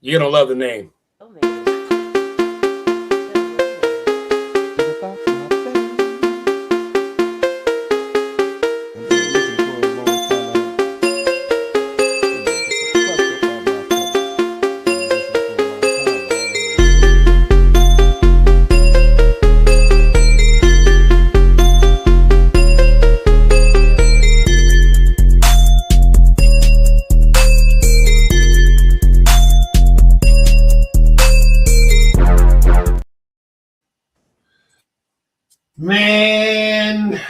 You're gonna love the name. Oh man. Man,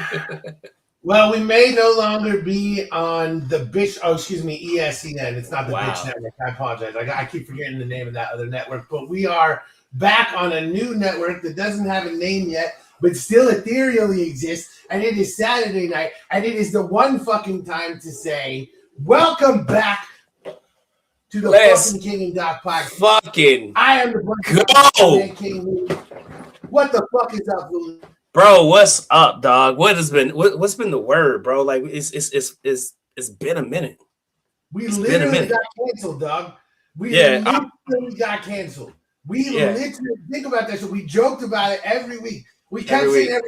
well, we may no longer be on the bitch. Oh, excuse me, ESPN. It's not the bitch network. I apologize. I keep forgetting the name of that other network. But we are back on a new network that doesn't have a name yet, but still ethereally exists. And it is Saturday night, and it is the one fucking time to say, welcome back to the fucking King and Doc podcast. Fucking I am the go. King. What the fuck is up, Louis? Bro, what's up, dog? What's been the word, bro? Like it's been a minute. It's literally got canceled, dog. We literally got canceled. Literally think about that. So we joked about it every week. We kept saying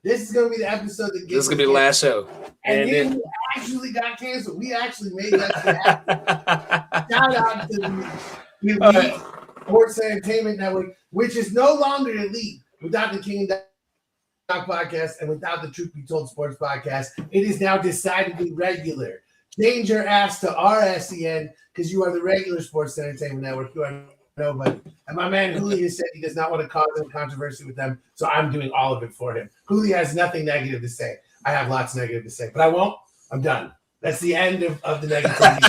this is gonna be the episode that gets. This is gonna be the last show. And then we actually got canceled. We actually made that shit happen. Shout out to the Elite Sports Entertainment Network, which is no longer elite without the King and Doc podcast and without the Truth Be Told Sports podcast. It is now decidedly regular. Change your ass to RSEN because you are the regular Sports Entertainment Network. You are nobody. And my man Julio said he does not want to cause any controversy with them, so I'm doing all of it for him. Julio has nothing negative to say. I have lots negative to say, but I won't. I'm done. That's the end of the negativity.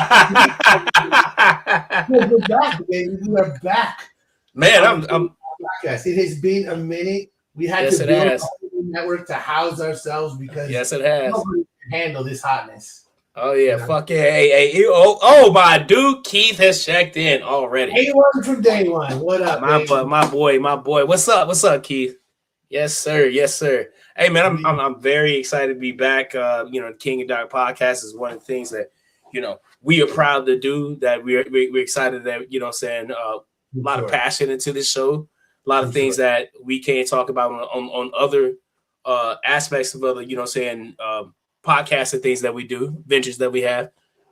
We're back, baby. We are back. Man, I'm podcast. It has been a minute. We had to build a network to house ourselves because it has. Nobody can handle this hotness. Oh yeah, fuck yeah. Hey, oh my dude Keith has checked in already. A1 from day one. What up, my boy. What's up, Keith? Yes, sir. Hey man, I'm very excited to be back. The King and Doc podcast is one of the things that we are proud to do. That we're excited that a lot of passion into this show. A lot of things that we can't talk about on other aspects of other podcasts and things that we do, ventures that we have.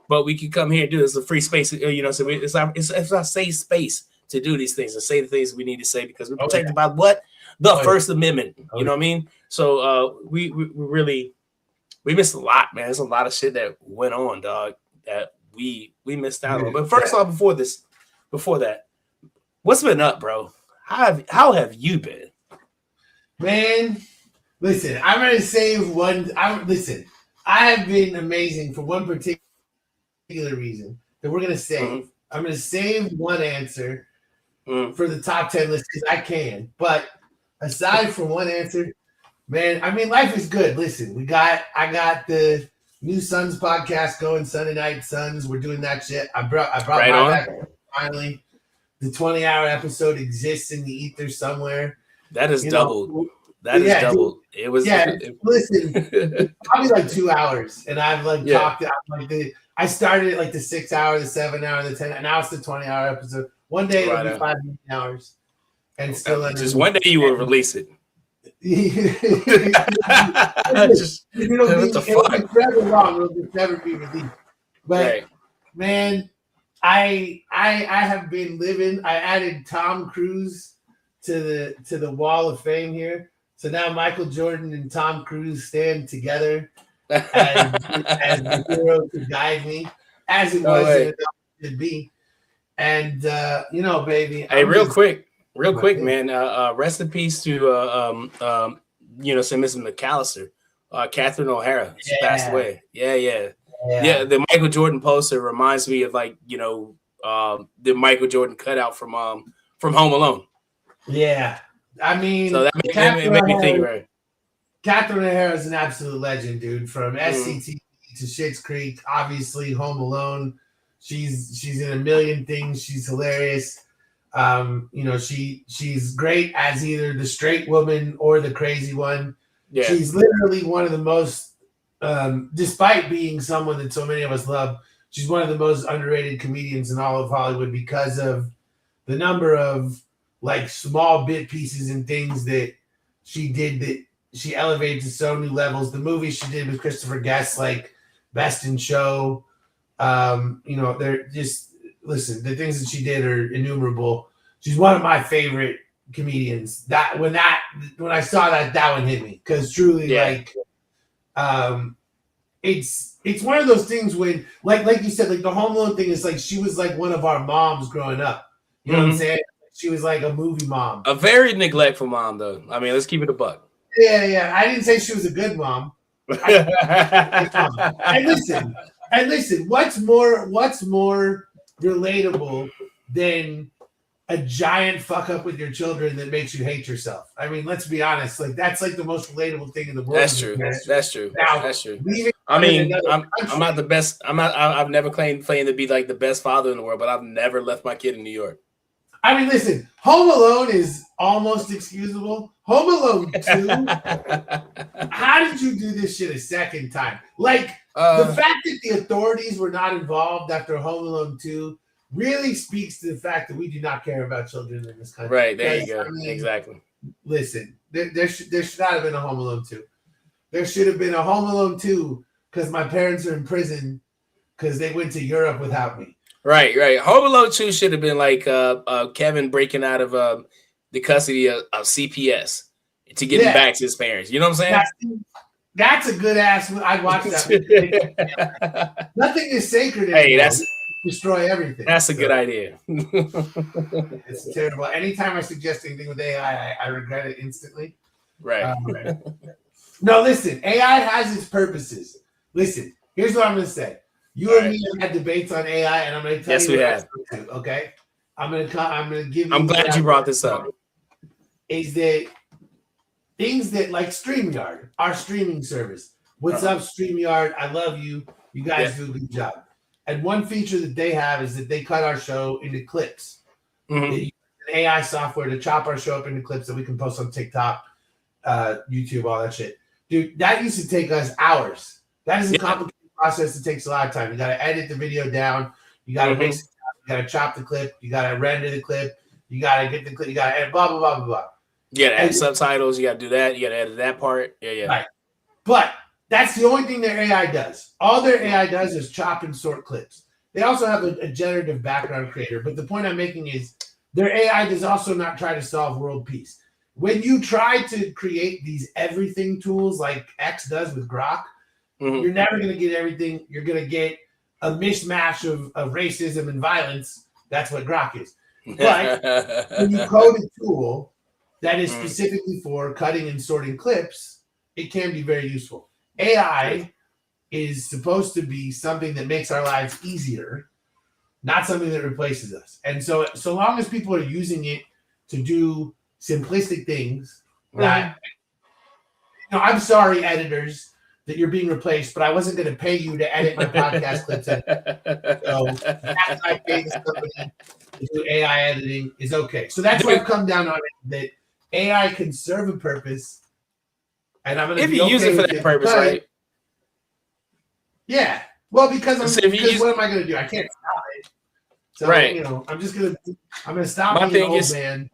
But we can come here and do this. It's a free space, so it's our safe space to do these things and say the things we need to say because we're protected by what? The First Amendment. You know what I mean? So we missed a lot, man. There's a lot of shit that went on, dog, that we missed out on. But first off, before that, what's been up, bro? How have you been? Man, listen, I'm gonna save one. I have been amazing for one particular reason that we're gonna save. Mm-hmm. I'm gonna save one answer for the top 10 list because I can. But aside from one answer, man, I mean, life is good. Listen, I got the new Suns podcast going, Sunday Night Suns. We're doing that shit. I brought my back finally. The 20-hour episode exists in the ether somewhere. That is doubled. That is doubled. It was. Yeah, listen, probably like 2 hours, and I've talked. I started at the 6 hour, the 7 hour, the 10, and now it's the 20-hour episode. One day it'll be 5 hours, and still just one day you will release it. It'll forever long. It'll just never be released. But man, I have been living. I added Tom Cruise to the wall of fame here. So now Michael Jordan and Tom Cruise stand together as the hero to guide me, as it was and it should be. And baby. Hey, real quick, man. Rest in peace to Mrs. McAllister, Catherine O'Hara. She passed away. Yeah. The Michael Jordan poster reminds me of the Michael Jordan cutout from Home Alone. Yeah, I mean, so that made me think about it. Catherine O'Hara is an absolute legend, dude. From SCTV to Schitt's Creek, obviously Home Alone. She's in a million things. She's hilarious. She's great as either the straight woman or the crazy one. Yeah. She's literally one of the most, despite being someone that so many of us love, she's one of the most underrated comedians in all of Hollywood because of the number of like small bit pieces and things that she did that she elevated to so new levels. The movie she did with Christopher Guest, like Best in Show, they're just listen. The things that she did are innumerable. She's one of my favorite comedians. That when I saw that one hit me because truly it's one of those things when like you said, like the Home Alone thing is like she was like one of our moms growing up. You know what I'm saying? She was like a movie mom. A very neglectful mom, though. I mean, let's keep it a buck. Yeah. I didn't say she was a good mom. And listen, what's more relatable than a giant fuck up with your children that makes you hate yourself? I mean, let's be honest. Like that's like the most relatable thing in the world. That's true. That's true. Now, that's true. I mean, I'm not the best. I've never claimed to be like the best father in the world, but I've never left my kid in New York. I mean, listen, Home Alone is almost excusable. Home Alone 2, how did you do this shit a second time? Like, the fact that the authorities were not involved after Home Alone 2 really speaks to the fact that we do not care about children in this country. Right, there you go. I mean, exactly. Listen, there should not have been a Home Alone 2. There should have been a Home Alone 2 because my parents are in prison because they went to Europe without me. Right. Home Alone 2 should have been like Kevin breaking out of the custody of CPS to get him back to his parents. You know what I'm saying? That's a good ass. I'd watch that. Nothing is sacred anymore. Hey, that's destroy everything. That's a good idea. It's terrible. Anytime I suggest anything with AI, I regret it instantly. Right. No, listen. AI has its purposes. Listen. Here's what I'm going to say. You and me have had debates on AI, and I'm going to tell you. Yes, we have. Okay, I'm going to give you. I'm glad you brought this up. Is that things that like StreamYard, our streaming service? What's up, StreamYard? I love you. You guys do a good job. And one feature that they have is that they cut our show into clips. They use an AI software to chop our show up into clips that we can post on TikTok, YouTube, all that shit. Dude, that used to take us hours. That is a complicated process that takes a lot of time. You got to edit the video down. You got to mix it down. You got to chop the clip. You got to render the clip. You got to get the clip. You got to edit blah, blah, blah, blah, blah. You got to add subtitles. You got to do that. You got to edit that part. Yeah. Right. But that's the only thing their AI does. All their AI does is chop and sort clips. They also have a generative background creator. But the point I'm making is their AI does also not try to solve world peace. When you try to create these everything tools like X does with Grok, you're never going to get everything. You're going to get a mishmash of racism and violence. That's what Grok is. But when you code a tool that is specifically for cutting and sorting clips, it can be very useful. AI is supposed to be something that makes our lives easier, not something that replaces us. And so long as people are using it to do simplistic things, that I'm sorry, editors, that you're being replaced, but I wasn't going to pay you to edit my podcast clips. So that's I pay this company to do AI editing is okay. So that's where I've come down on it, that AI can serve a purpose, and I'm going to if you use it for that purpose, right? Yeah. Well, because what am I going to do? I can't stop it. So I'm just going to stop being an old man,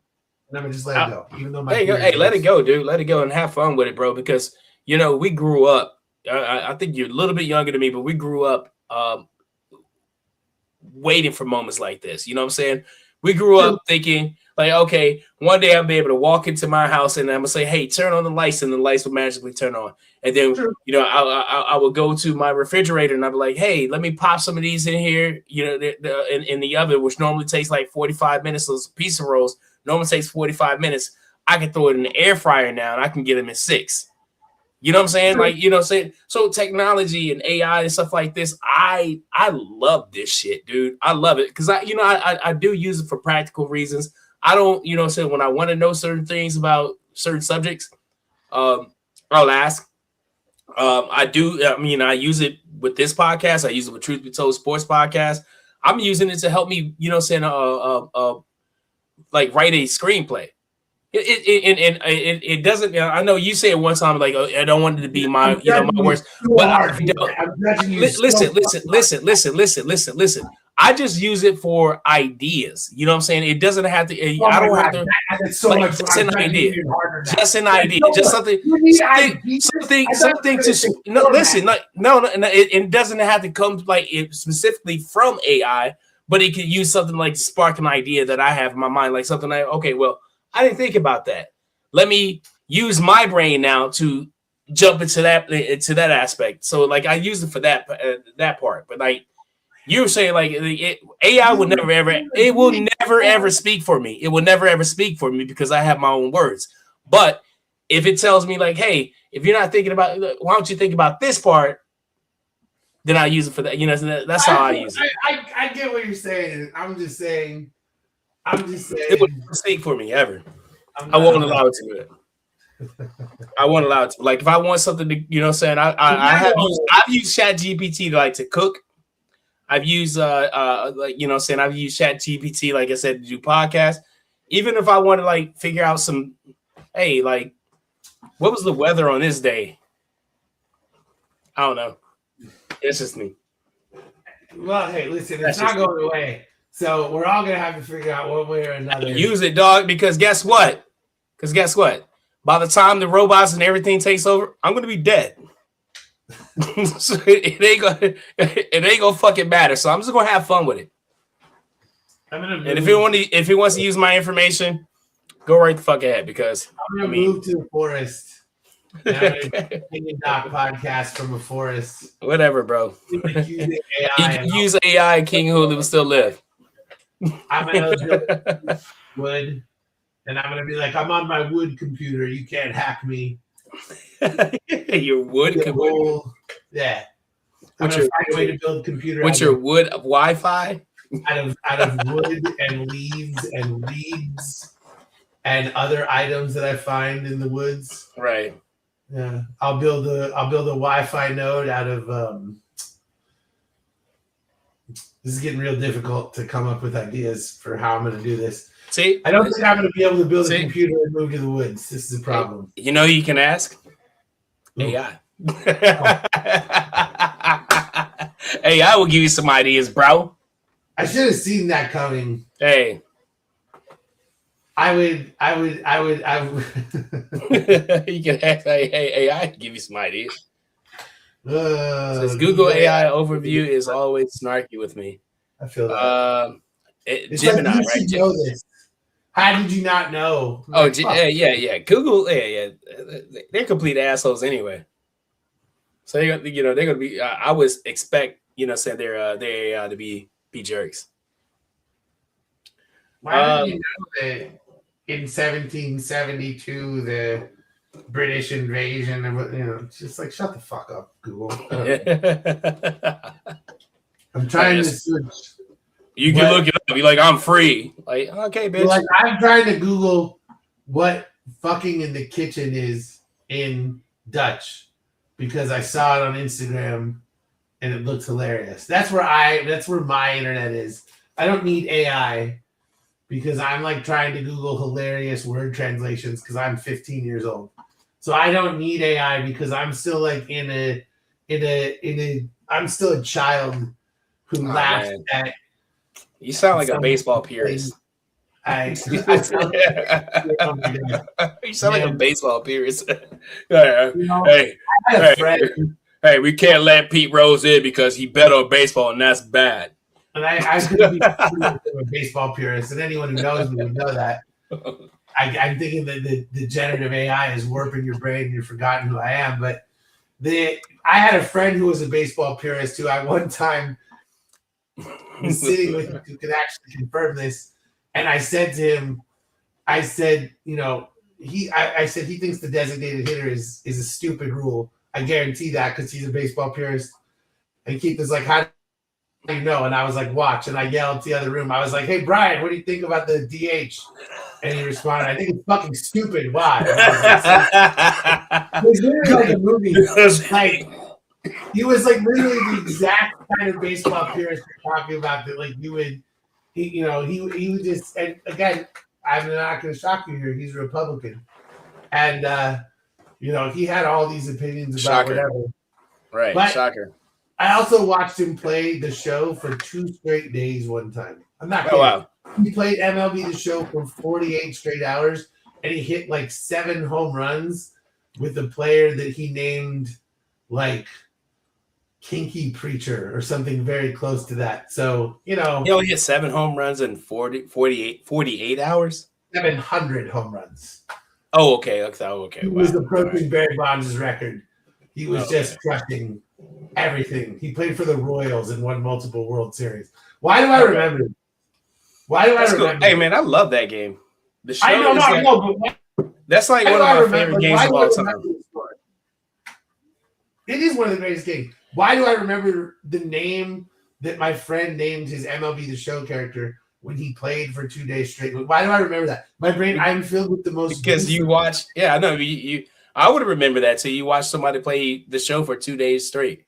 and I'm going to just let it go. Even though hey, let it go, dude. Let it go and have fun with it, bro. Because we grew up. I think you're a little bit younger than me, but we grew up waiting for moments like this. You know what I'm saying? We grew up thinking, like, okay, one day I'll be able to walk into my house and I'm gonna say, hey, turn on the lights, and the lights will magically turn on. And then, I will go to my refrigerator and I'll be like, hey, let me pop some of these in here, in the oven, which normally takes like 45 minutes. Those pizza rolls normally takes 45 minutes. I can throw it in the air fryer now and I can get them in 6. You know what I'm saying? Like, so technology and AI and stuff like this, I love this shit, dude. I love it because I do use it for practical reasons. I don't, when I want to know certain things about certain subjects, I'll ask. I use it with this podcast. I use it with Truth Be Told Sports Podcast. I'm using it to help me, like write a screenplay. It doesn't. I know you said one time, like, I don't want it to be my worst. But listen. I just use it for ideas. You know what I'm saying? It doesn't have to. I don't have to. That's so much. Just an idea. Just an idea. So Just something. Something to. No, listen. No. It doesn't have to come like specifically from AI, but it could use something like to spark an idea that I have in my mind, like something like, okay, well, I didn't think about that. Let me use my brain now to jump into that aspect. So like I use it for that part, but like. You're saying like AI will never ever speak for me. It will never ever speak for me because I have my own words. But if it tells me like, hey, if you're not thinking about, why don't you think about this part? Then I use it for that. You know, that's how I use it. I get what you're saying. I'm just saying. It would never speak for me ever. I won't allow it to. I won't allow it to. Like if I want something to, you know, what I'm saying I've used ChatGPT to cook. I've used like you know saying I've used ChatGPT like I said to do podcasts. Even if I want to like figure out some, hey, like what was the weather on this day? I don't know. It's just me. Well, hey, listen, it's not going away. So we're all gonna have to figure out one way or another. Use it, dog, because guess what? By the time the robots and everything takes over, I'm gonna be dead. So it ain't gonna fucking matter. So I'm just gonna have fun with it. And if he wants to use my information, go right the fuck ahead because I'm gonna move to the forest. And I'm gonna take a doc podcast from a forest. Whatever, bro. You can use AI and King Hulu will still live. I'm gonna build wood, and I'm gonna be like, I'm on my wood computer. You can't hack me. Your wood computer. Yeah. What's your way to build a computer? What's your wood of Wi-Fi? Out of wood and leaves and reeds and other items that I find in the woods. Right. Yeah. I'll build a Wi-Fi node out of this is getting real difficult to come up with ideas for how I'm gonna do this. See? I don't think I'm gonna be able to build a computer and move to the woods. This is a problem. You know you can ask? AI. AI will give you some ideas, bro. I should have seen that coming. Hey. I would. You can ask AI to give you some ideas. Says Google AI overview is always snarky with me. I feel that. Gemini, like right? Know this. How did you not know? Oh, yeah. Google, yeah. They're complete assholes anyway. So they're gonna be. I would expect saying they're to be jerks. Why did you know that in 1772 the British invasion and just like shut the fuck up, Google. I'm trying to search. You can look it up. Be like, I'm free. Like, okay, bitch. Like, I'm trying to Google what fucking in the kitchen is in Dutch because I saw it on Instagram and it looks hilarious. That's where my internet is. I don't need AI because I'm like trying to Google hilarious word translations because I'm 15 years old. So I don't need AI because I'm still like I'm still a child who laughs at. You sound like a baseball purist. You sound like a baseball purist. Hey, we can't let Pete Rose in because he bet on baseball, and that's bad. And I could be a baseball purist, and anyone who knows me would know that. I'm thinking that the generative AI is warping your brain, and you've forgotten who I am. But I had a friend who was a baseball purist who I one time was sitting with who could actually confirm this. And I said to him, I said he thinks the designated hitter is a stupid rule. I guarantee that because he's a baseball purist. And Keith was like, how do you know? And I was like, watch. And I yelled to the other room. I was like, hey, Brian, what do you think about the DH? And he responded, I think it's fucking stupid. Why? It was literally like a movie. Like, he was like literally the exact kind of baseball purist you're talking about that like you would he would just, and again, I'm not gonna shock you here, he's a Republican. And he had all these opinions about whatever. Right, but shocker. I also watched him play the show for 2 straight days one time. I'm not kidding. Oh wow. He played MLB the Show for 48 straight hours, and he hit like 7 home runs with a player that he named like Kinky Preacher or something very close to that. So, He only hit 7 home runs in 48 hours. 700 home runs. Oh, okay. Okay. He was approaching Barry Bonds' record. He was just crushing everything. He played for the Royals and won multiple World Series. Why do I remember? Why do I remember? Cool. Hey man, I love that game. The show I know, but that's like one of my favorite games of all time. It is one of the greatest games. Why do I remember the name that my friend named his MLB The Show character when he played for 2 days straight? Why do I remember that? My brain, I'm filled with the most. Because you watched, I know you. I would remember that too. You watched somebody play the show for 2 days straight.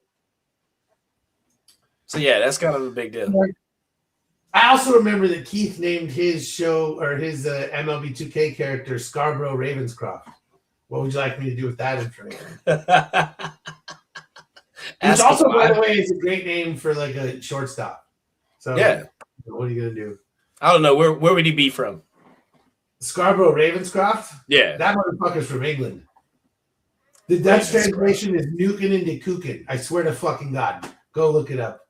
So yeah, that's kind of a big deal. I also remember that Keith named his show or his MLB 2K character Scarborough Ravenscroft. What would you like me to do with that information? Which also, by the way, is a great name for like a shortstop. So yeah, what are you gonna do? I don't know. Where would he be from? Scarborough Ravenscroft? Yeah, that motherfucker's from England. The Dutch translation is Nukin into Kukin. I swear to fucking God. Go look it up.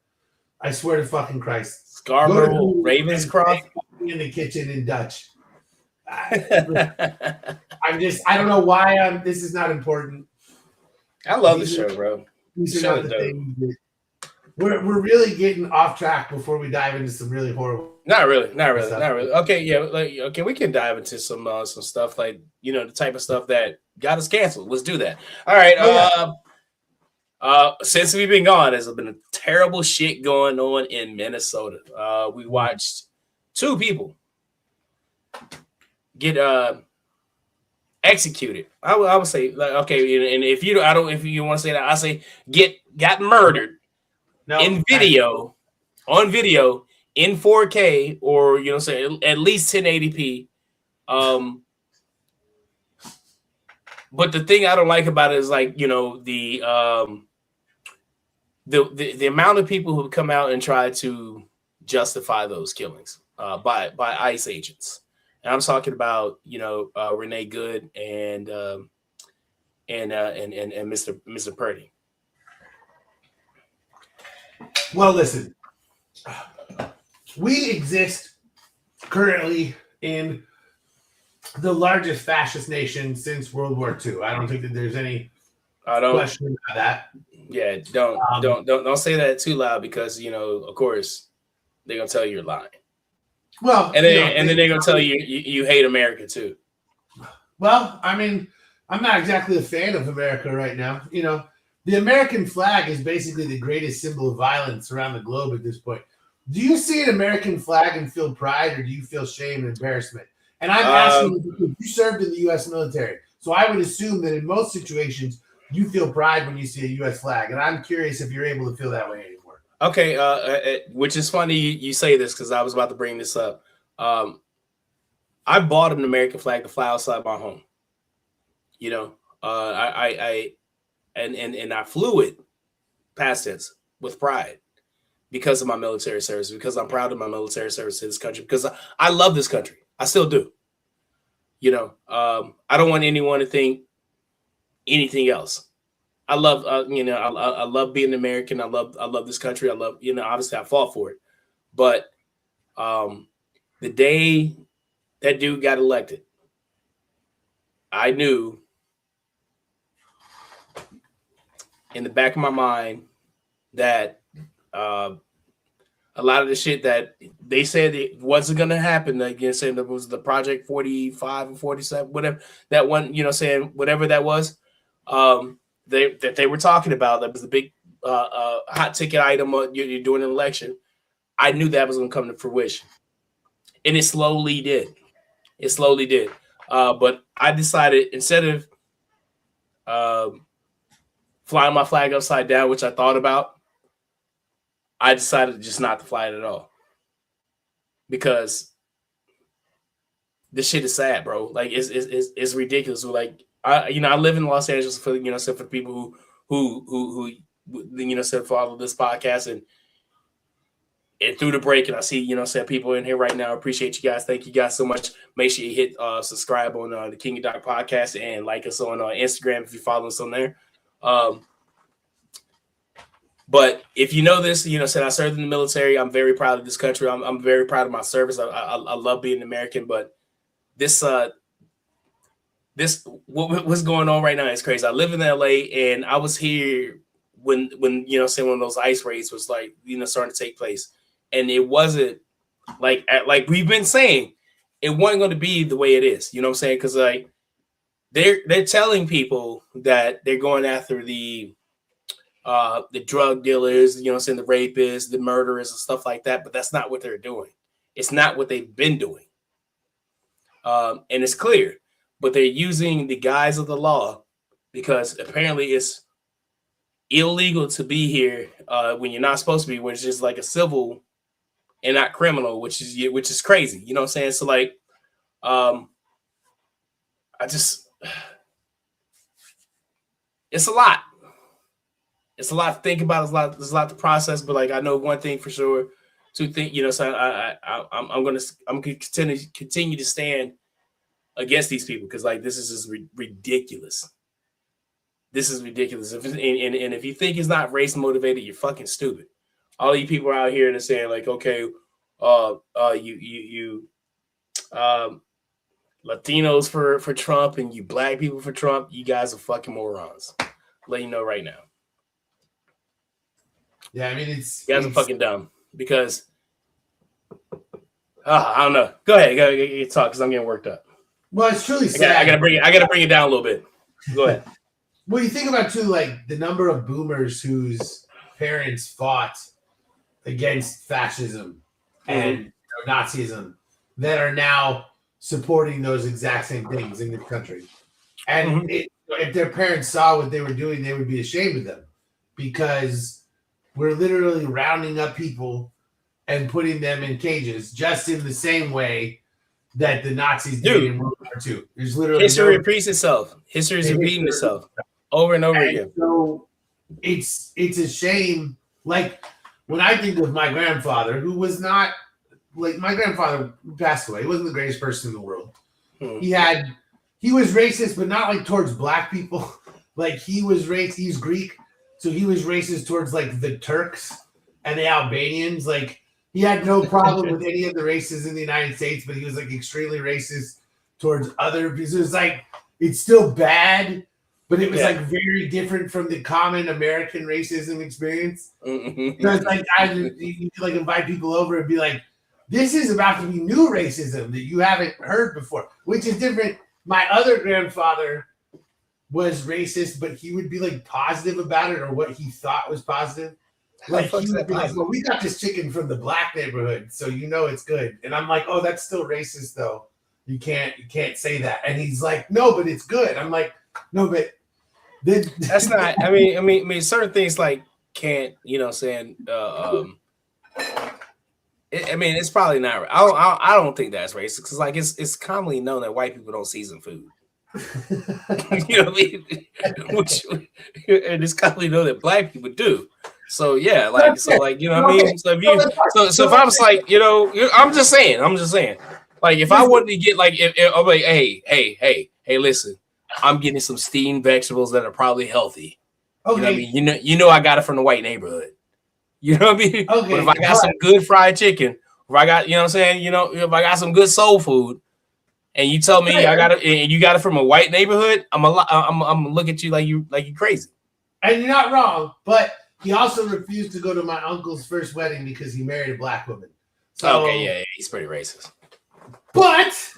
I swear to fucking Christ. Scarborough Ravenscroft in the kitchen in Dutch. I don't know why this is not important. I love the show, bro. These are not the things that we're really getting off track before we dive into some really horrible. Not really. Okay, yeah, we can dive into some stuff like the type of stuff that got us canceled. Let's do that. All right. Since we've been gone, there's been a terrible shit going on in Minnesota. We watched 2 people get executed. I would say, like, okay, and if you want to say that, I say got murdered on video in 4K or say at least 1080p. But the thing I don't like about it is like the amount of people who come out and try to justify those killings by ICE agents. And I'm talking about Renee Good and Mr. Purdy. Well, listen, we exist currently in the largest fascist nation since World War II. I don't think that there's any question about that. Yeah, don't say that too loud because of course they're gonna tell you you're lying. Well, and then they're gonna tell you hate America too. Well, I mean, I'm not exactly a fan of America right now. The American flag is basically the greatest symbol of violence around the globe at this point. Do you see an American flag and feel pride, or do you feel shame and embarrassment? And I'm asking you because you served in the U.S. military, so I would assume that in most situations you feel pride when you see a U.S. flag, and I'm curious if you're able to feel that way anymore. Okay, which is funny you say this because I was about to bring this up. I bought an American flag to fly outside my home. I flew it past tense with pride because of my military service, because I'm proud of my military service to this country, because I love this country. I still do. I don't want anyone to think anything else. I love, I love being American. I love this country. I love, obviously I fought for it, but the day that dude got elected, I knew in the back of my mind that a lot of the shit that they said it wasn't going to happen, again, saying that was the Project 45 or 47, whatever that one, saying whatever that was, they were talking about, that was the big hot ticket item you're doing an election. I knew that was going to come to fruition, and it slowly did. But I decided, instead of flying my flag upside down, which I thought about, I decided just not to fly it at all, because this shit is sad, bro. Like it's ridiculous. Like I live in Los Angeles for for people who follow this podcast and through the break. And I see, people in here right now. Appreciate you guys. Thank you guys so much. Make sure you hit subscribe on the King and Doc podcast and like us on Instagram if you follow us on there. But if you know this, I served in the military. I'm very proud of this country. I'm very proud of my service. I love being American, but what's going on right now is crazy. I live in LA and I was here when when those ice raids was starting to take place. And it wasn't like we've been saying, it wasn't going to be the way it is. You know what I'm saying? Because they're telling people that they're going after the drug dealers, the rapists, the murderers, and stuff like that. But that's not what they're doing. It's not what they've been doing. And it's clear. But they're using the guise of the law because apparently it's illegal to be here when you're not supposed to be, which is like a civil and not criminal, which is crazy. You know what I'm saying? So it's a lot. It's a lot to think about. There's a lot to process. But I know one thing for sure. To think, so I'm gonna continue to stand against these people because this is just ridiculous. This is ridiculous. And if you think it's not race motivated, you're fucking stupid. All you people are out here that are saying okay, Latinos for Trump and you black people for Trump, you guys are fucking morons. Let you know right now. Yeah, I mean you guys are fucking dumb because I don't know. Go ahead, go talk because I'm getting worked up. Well, it's truly sad. I gotta bring it down a little bit. Go ahead. Well, you think about too, the number of boomers whose parents fought against fascism and Nazism that are now supporting those exact same things in the country. And if their parents saw what they were doing, they would be ashamed of them because we're literally rounding up people and putting them in cages just in the same way that the Nazis did in World War II. There's literally history repeats itself. History is repeating itself over and over again. So it's a shame. When I think of my grandfather, who was not my grandfather passed away. He wasn't the greatest person in the world. He was racist, but not towards black people. He was racist. He's Greek, so he was racist towards the Turks and the Albanians. He had no problem with any of the races in the United States, but he was extremely racist towards other people. It was it's still bad, but it was very different from the common American racism experience. Because you could invite people over and be this is about to be new racism that you haven't heard before, which is different. My other grandfather was racist, but he would be positive about it or what he thought was positive. He would be well, we got this chicken from the black neighborhood, so it's good. And I'm oh, that's still racist though. You can't say that. And he's no, but it's good. I'm no, but that's not. I mean, certain things can't. It's probably not. I don't think that's racist because it's commonly known that white people don't season food. You know what I mean? And it's commonly known that black people do. So yeah, you know what I mean. So if I was I'm just saying. If I wanted to get if I'm hey, listen, I'm getting some steamed vegetables that are probably healthy. Okay. You know what I mean? I got it from the white neighborhood. You know what I mean? Okay. But if I got some good fried chicken, if I got, if I got some good soul food, and you tell me I got it, and you got it from a white neighborhood, I'm gonna look at you like you crazy. And you're not wrong, but he also refused to go to my uncle's first wedding because he married a black woman. So, okay, yeah, he's pretty racist. But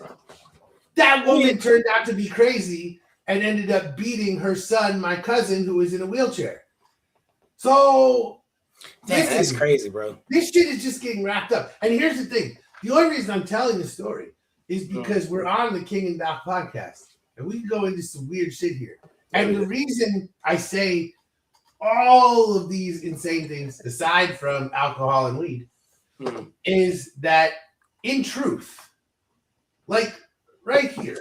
that woman turned out to be crazy and ended up beating her son, my cousin, who was in a wheelchair. So that's crazy, bro. This shit is just getting wrapped up. And here's the thing. The only reason I'm telling the story is because we're on the King and Doc podcast. And we can go into some weird shit here. And the reason I say all of these insane things, aside from alcohol and weed, is that in truth, right here,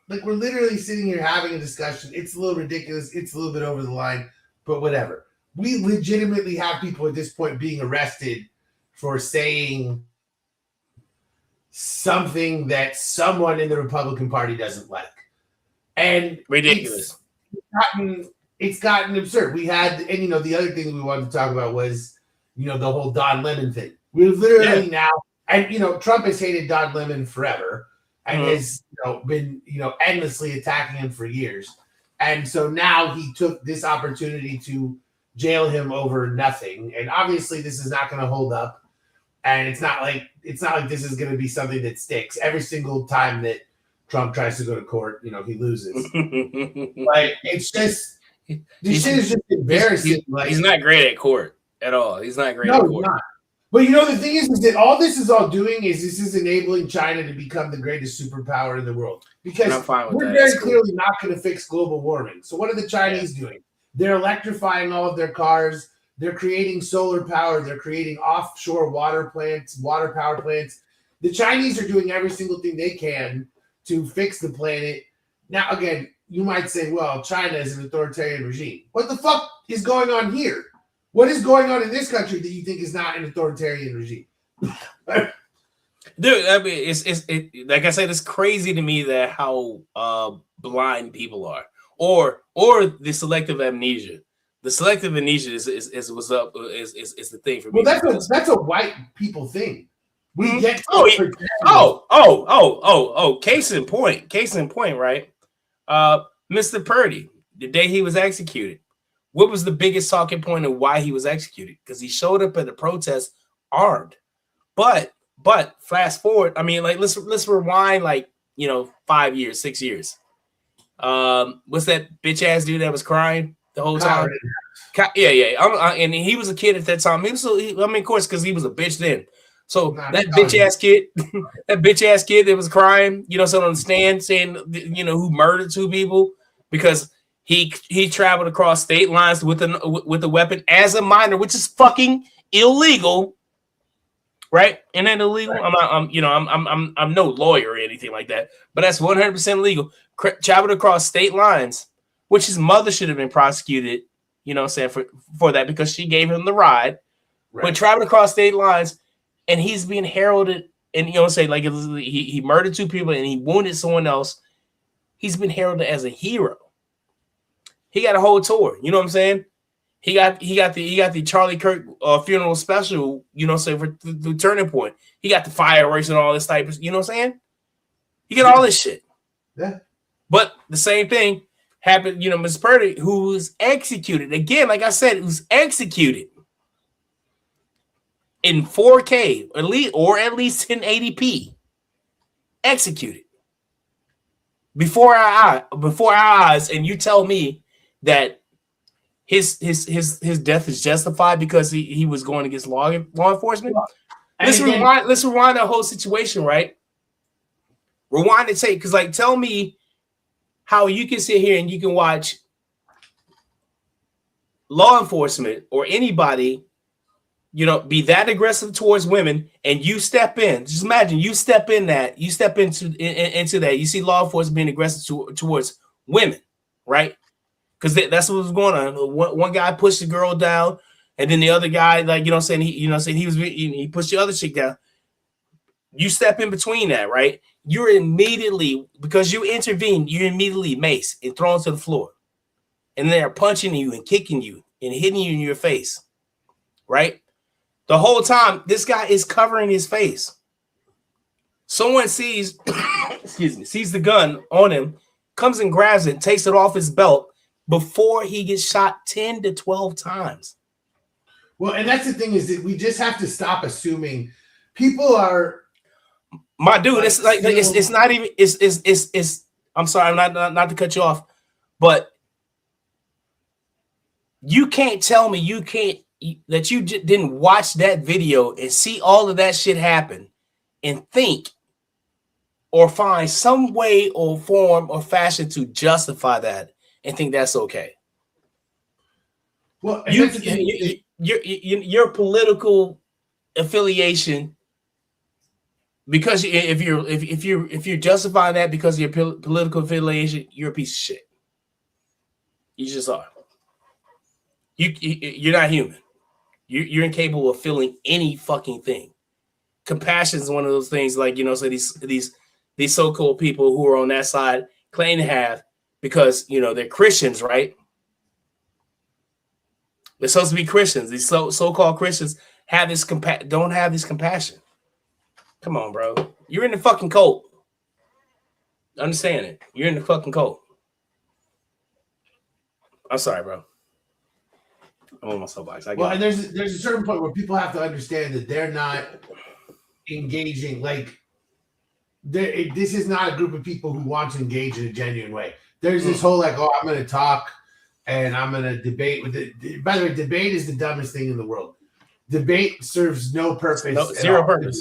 we're literally sitting here having a discussion. It's a little ridiculous. It's a little bit over the line, but whatever. we legitimately have people at this point being arrested for saying something that someone in the Republican Party doesn't like. And ridiculous. It's gotten absurd. We had, and the other thing that we wanted to talk about was, the whole Don Lemon thing. We're literally now, and Trump has hated Don Lemon forever and has been endlessly attacking him for years. And so now he took this opportunity to jail him over nothing. And obviously this is not going to hold up. And it's not like this is going to be something that sticks. Every single time that Trump tries to go to court, he loses. Like, it's just, this shit is just embarrassing. He's not great at court at all. He's not great at court. Not. But the thing is that all this is all doing is this is enabling China to become the greatest superpower in the world. Because we're very clearly not going to fix global warming. So what are the Chinese doing? They're electrifying all of their cars. They're creating solar power. They're creating offshore water power plants. The Chinese are doing every single thing they can to fix the planet. Now, again, you might say, well, China is an authoritarian regime. What the fuck is going on here? What is going on in this country that you think is not an authoritarian regime? Dude, I mean, it's like I said, it's crazy to me that how blind people are, or the selective amnesia. The selective amnesia is the thing for me. Well, that's a white people thing. We get case in point, right? Mr. Purdy, the day he was executed, what was the biggest talking point of why he was executed? Because he showed up at a protest armed. But fast forward, I mean, like let's rewind 5 years, 6 years. What's that bitch ass dude that was crying the whole time? Yeah. And he was a kid at that time. Of course, because he was a bitch then. So that bitch ass kid that was crying, so on the stand saying, who murdered 2 people because he traveled across state lines with a weapon as a minor, which is fucking illegal, right? And then illegal. Right. I'm no lawyer or anything like that, but that's 100% legal. Traveled across state lines, which his mother should have been prosecuted, for that because she gave him the ride. Right. But traveled across state lines. And he's being heralded, and he murdered 2 people and he wounded someone else. He's been heralded as a hero. He got a whole tour. You know what I'm saying? He got the Charlie Kirk funeral special. For the Turning Point. He got the fireworks and all this type of. You know what I'm saying? He got all this shit. Yeah. But the same thing happened. Ms. Purdy, who was executed again. Like I said, it was executed in 4K, at least in 80p, executed before our eyes, and you tell me that his death is justified because he was going against law enforcement. Let's rewind that whole situation, right? Rewind the tape, because tell me how you can sit here and you can watch law enforcement or anybody be that aggressive towards women, and you step in. Just imagine you step into that. You see law enforcement being aggressive towards women, right? Because that's what was going on. One guy pushed the girl down, and then the other guy, he pushed the other chick down. You step in between that, right? You're immediately, because you intervene, you're immediately maced and thrown to the floor, and they're punching you and kicking you and hitting you in your face, right? The whole time, this guy is covering his face. Someone sees, sees the gun on him, comes and grabs it, takes it off his belt before he gets shot 10 to 12 times. Well, and that's the thing, is that we just have to stop assuming people are. My dude, it's not even. It's. I'm sorry, not to cut you off, but you can't tell me that you didn't watch that video and see all of that shit happen and think or find some way or form or fashion to justify that and think that's okay. Well, your political affiliation, because if you're justifying that because of your political affiliation, you're a piece of shit. You just are. You're not human. You're incapable of feeling any fucking thing. Compassion is one of those things, like, so these so-called people who are on that side claim to have, because they're Christians, right? They're supposed to be Christians. These so-called Christians don't have this compassion. Come on, bro. You're in the fucking cult. Understand it. You're in the fucking cult. I'm sorry, bro. I'm on my soapbox. And there's a certain point where people have to understand that they're not engaging. Like, this is not a group of people who want to engage in a genuine way. There's this whole like, I'm going to talk and I'm going to debate with it. By the way, debate is the dumbest thing in the world. Debate serves no purpose. Zero purpose.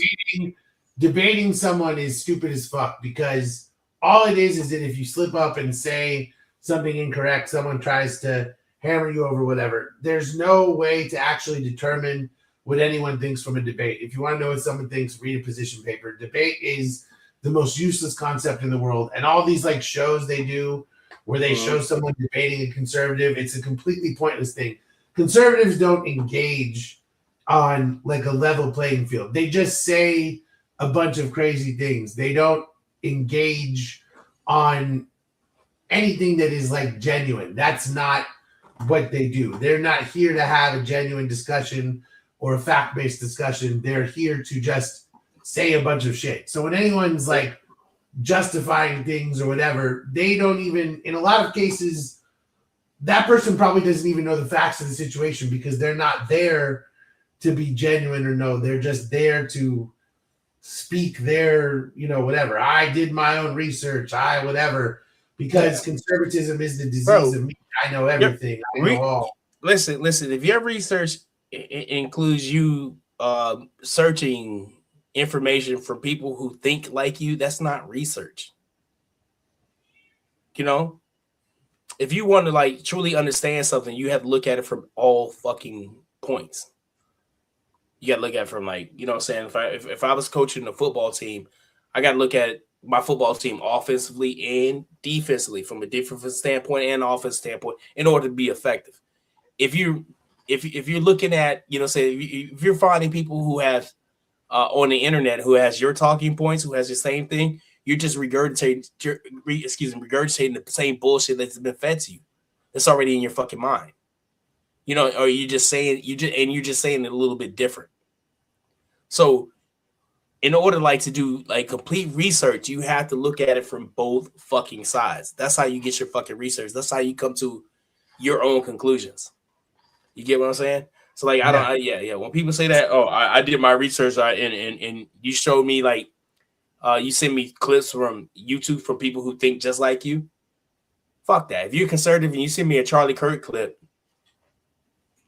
Debating someone is stupid as fuck, because all it is that if you slip up and say something incorrect, someone tries to hammer you over, whatever. There's no way to actually determine what anyone thinks from a debate. If you want to know what someone thinks, read a position paper. Debate is the most useless concept in the world. And all these like shows they do where they show someone debating a conservative, it's a completely pointless thing. Conservatives don't engage on like a level playing field. They just say a bunch of crazy things. They don't engage on anything that is like genuine. That's not what they do. They're not here to have a genuine discussion or a fact-based discussion. They're here to just say a bunch of shit. So when anyone's like justifying things or whatever, they don't even, in a lot of cases, that person probably doesn't even know the facts of the situation, because they're not there to be genuine or no. They're just there to speak their, whatever. I did my own research. Whatever. Because conservatism is the disease of me. I know everything. I know all. Listen. If your research includes you searching information from people who think like you, that's not research. If you want to like truly understand something, you have to look at it from all fucking points. You got to look at it from like, what I'm saying? If I was coaching a football team, I got to look at my football team offensively and defensively from a different standpoint and offense standpoint in order to be effective. If you're looking at, say if you're finding people who have on the internet who has your talking points, who has the same thing, you're just regurgitating the same bullshit that's been fed to you. It's already in your fucking mind. Or you're just saying it a little bit different. So in order to do complete research, you have to look at it from both fucking sides. That's how you get your fucking research. That's how you come to your own conclusions. You get what I'm saying? So when people say that, I did my research and you showed me you send me clips from YouTube from people who think just like you. Fuck that. If you're conservative and you send me a Charlie Kirk clip,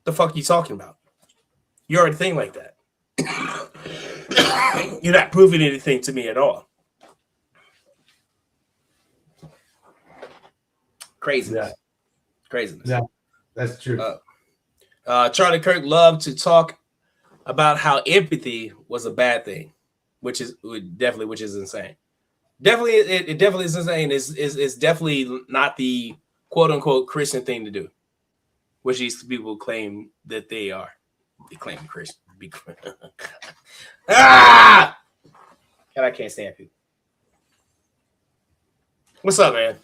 the fuck you talking about? You already think like that. You're not proving anything to me at all. Craziness. Yeah. Craziness. Yeah, that's true. Charlie Kirk loved to talk about how empathy was a bad thing, which is insane. Definitely, it definitely is insane. It's definitely not the quote unquote Christian thing to do, which these people claim that they are. They claim Christian. God, I can't stand people. What's up, man?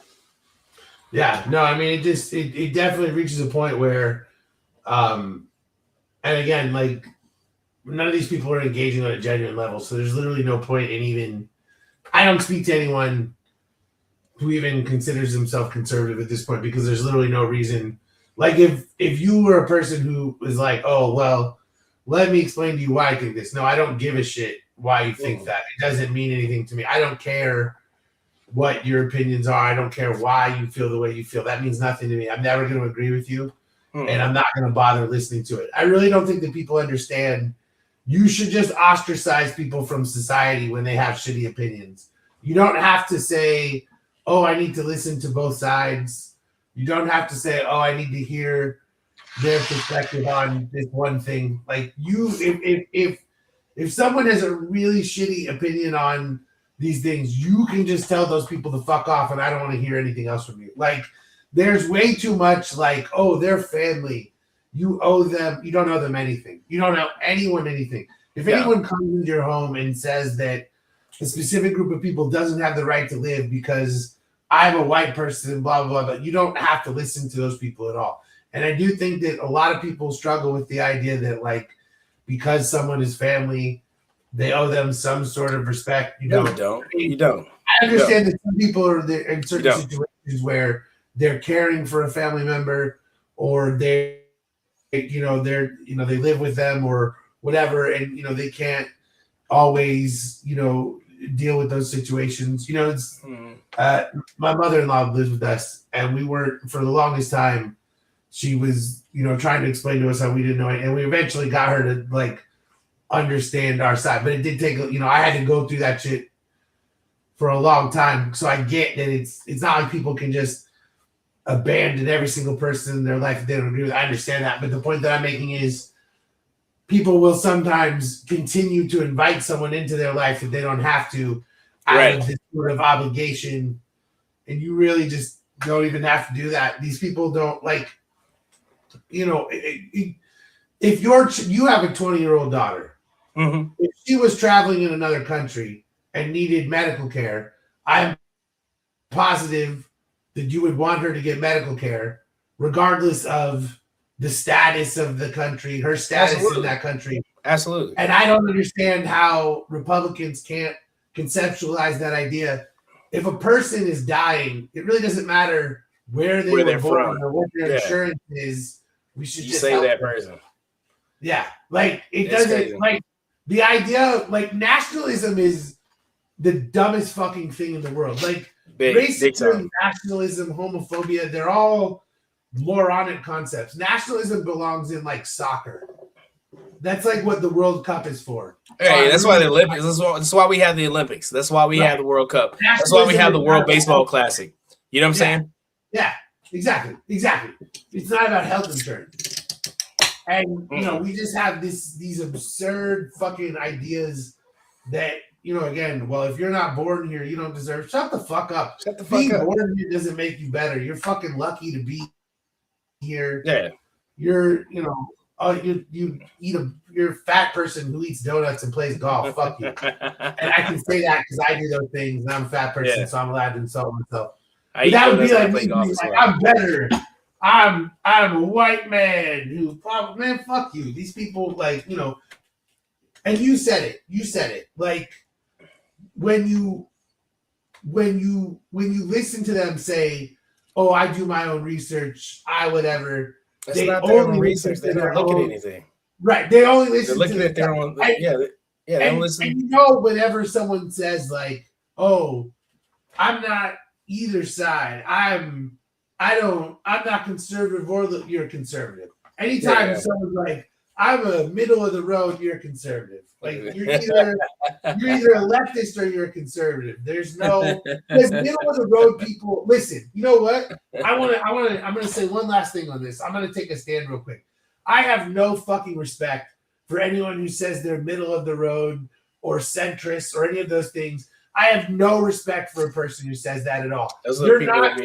Yeah, no, I mean, it definitely reaches a point where, and again, like, none of these people are engaging on a genuine level, so there's literally no point in even, I don't speak to anyone who even considers himself conservative at this point, because there's literally no reason. Like, if you were a person who was like, oh, well, let me explain to you why I think this. No, I don't give a shit why you think that. It doesn't mean anything to me. I don't care what your opinions are. I don't care why you feel the way you feel. That means nothing to me. I'm never going to agree with you, and I'm not going to bother listening to it. I really don't think that people understand. You should just ostracize people from society when they have shitty opinions. You don't have to say, oh, I need to listen to both sides. You don't have to say, oh, I need to hear their perspective on this one thing. Like, if someone has a really shitty opinion on these things, you can just tell those people to fuck off, and I don't want to hear anything else from you. Like, there's way too much like, oh, they're family. you owe them. You don't owe them anything. You don't owe anyone anything. If anyone comes into your home and says that a specific group of people doesn't have the right to live because I'm a white person, blah, blah, blah, but you don't have to listen to those people at all. And I do think that a lot of people struggle with the idea that, like, because someone is family, they owe them some sort of respect. You don't. You don't. I understand that some people are in certain situations where they're caring for a family member, or they live with them or whatever, and they can't always deal with those situations. It's my mother-in-law lives with us, and we weren't for the longest time. She was trying to explain to us how we didn't know it, and we eventually got her to like understand our side, but it did take I had to go through that shit for a long time. So I get that it's not like people can just abandon every single person in their life if they don't agree with it. I understand that, but the point that I'm making is people will sometimes continue to invite someone into their life if they don't have to out of this sort of obligation, and you really just don't even have to do that. These people don't like, if you have a 20-year-old daughter, if she was traveling in another country and needed medical care, I'm positive that you would want her to get medical care regardless of the status of the country, her status in that country. Absolutely. And I don't understand how Republicans can't conceptualize that idea. If a person is dying, it really doesn't matter where they were born from or what their insurance is. We should just save that person. Yeah. Like it doesn't crazy. Like the idea of like nationalism is the dumbest fucking thing in the world. Like racism, nationalism, homophobia, they're all moronic concepts. Nationalism belongs in like soccer. That's like what the World Cup is for. Hey, that's why the Olympics. That's why we have the Olympics. That's why we have the World Cup. That's why we have the World Baseball Classic. You know what I'm saying? Yeah, exactly. It's not about health insurance. And we just have these absurd fucking ideas that again. Well, if you're not born here, you don't deserve. Shut the fuck up. Being born here doesn't make you better. You're fucking lucky to be here. Yeah. You're you're a fat person who eats donuts and plays golf. Fuck you. And I can say that because I do those things and I'm a fat person, so I'm allowed to insult myself. That would be like me being like, I'm better. I'm a white man who probably, man, fuck you. These people and you said it. Like when you listen to them say, "Oh, I do my own research, I whatever." That's not their own research. They don't look at anything. Right. They only listen They're looking at their own. They don't listen. And whenever someone says like, "Oh, I'm not either side. I'm not conservative or you're conservative." Anytime someone's like, "I'm a middle of the road," you're conservative. Like you're either a leftist or you're a conservative. There's middle of the road people. Listen, you know what? I'm gonna say one last thing on this. I'm gonna take a stand real quick. I have no fucking respect for anyone who says they're middle of the road or centrist or any of those things. I have no respect for a person who says that at all. You're not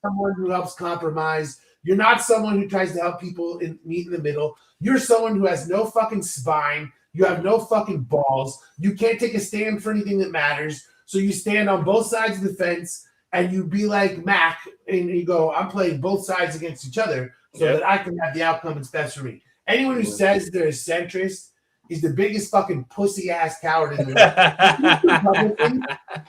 someone who helps compromise. You're not someone who tries to help people meet in the middle. You're someone who has no fucking spine. You have no fucking balls. You can't take a stand for anything that matters. So you stand on both sides of the fence and you be like Mac and you go, I'm playing both sides against each other so that I can have the outcome that's best for me. Anyone who says they're a centrist is the biggest fucking pussy ass coward in the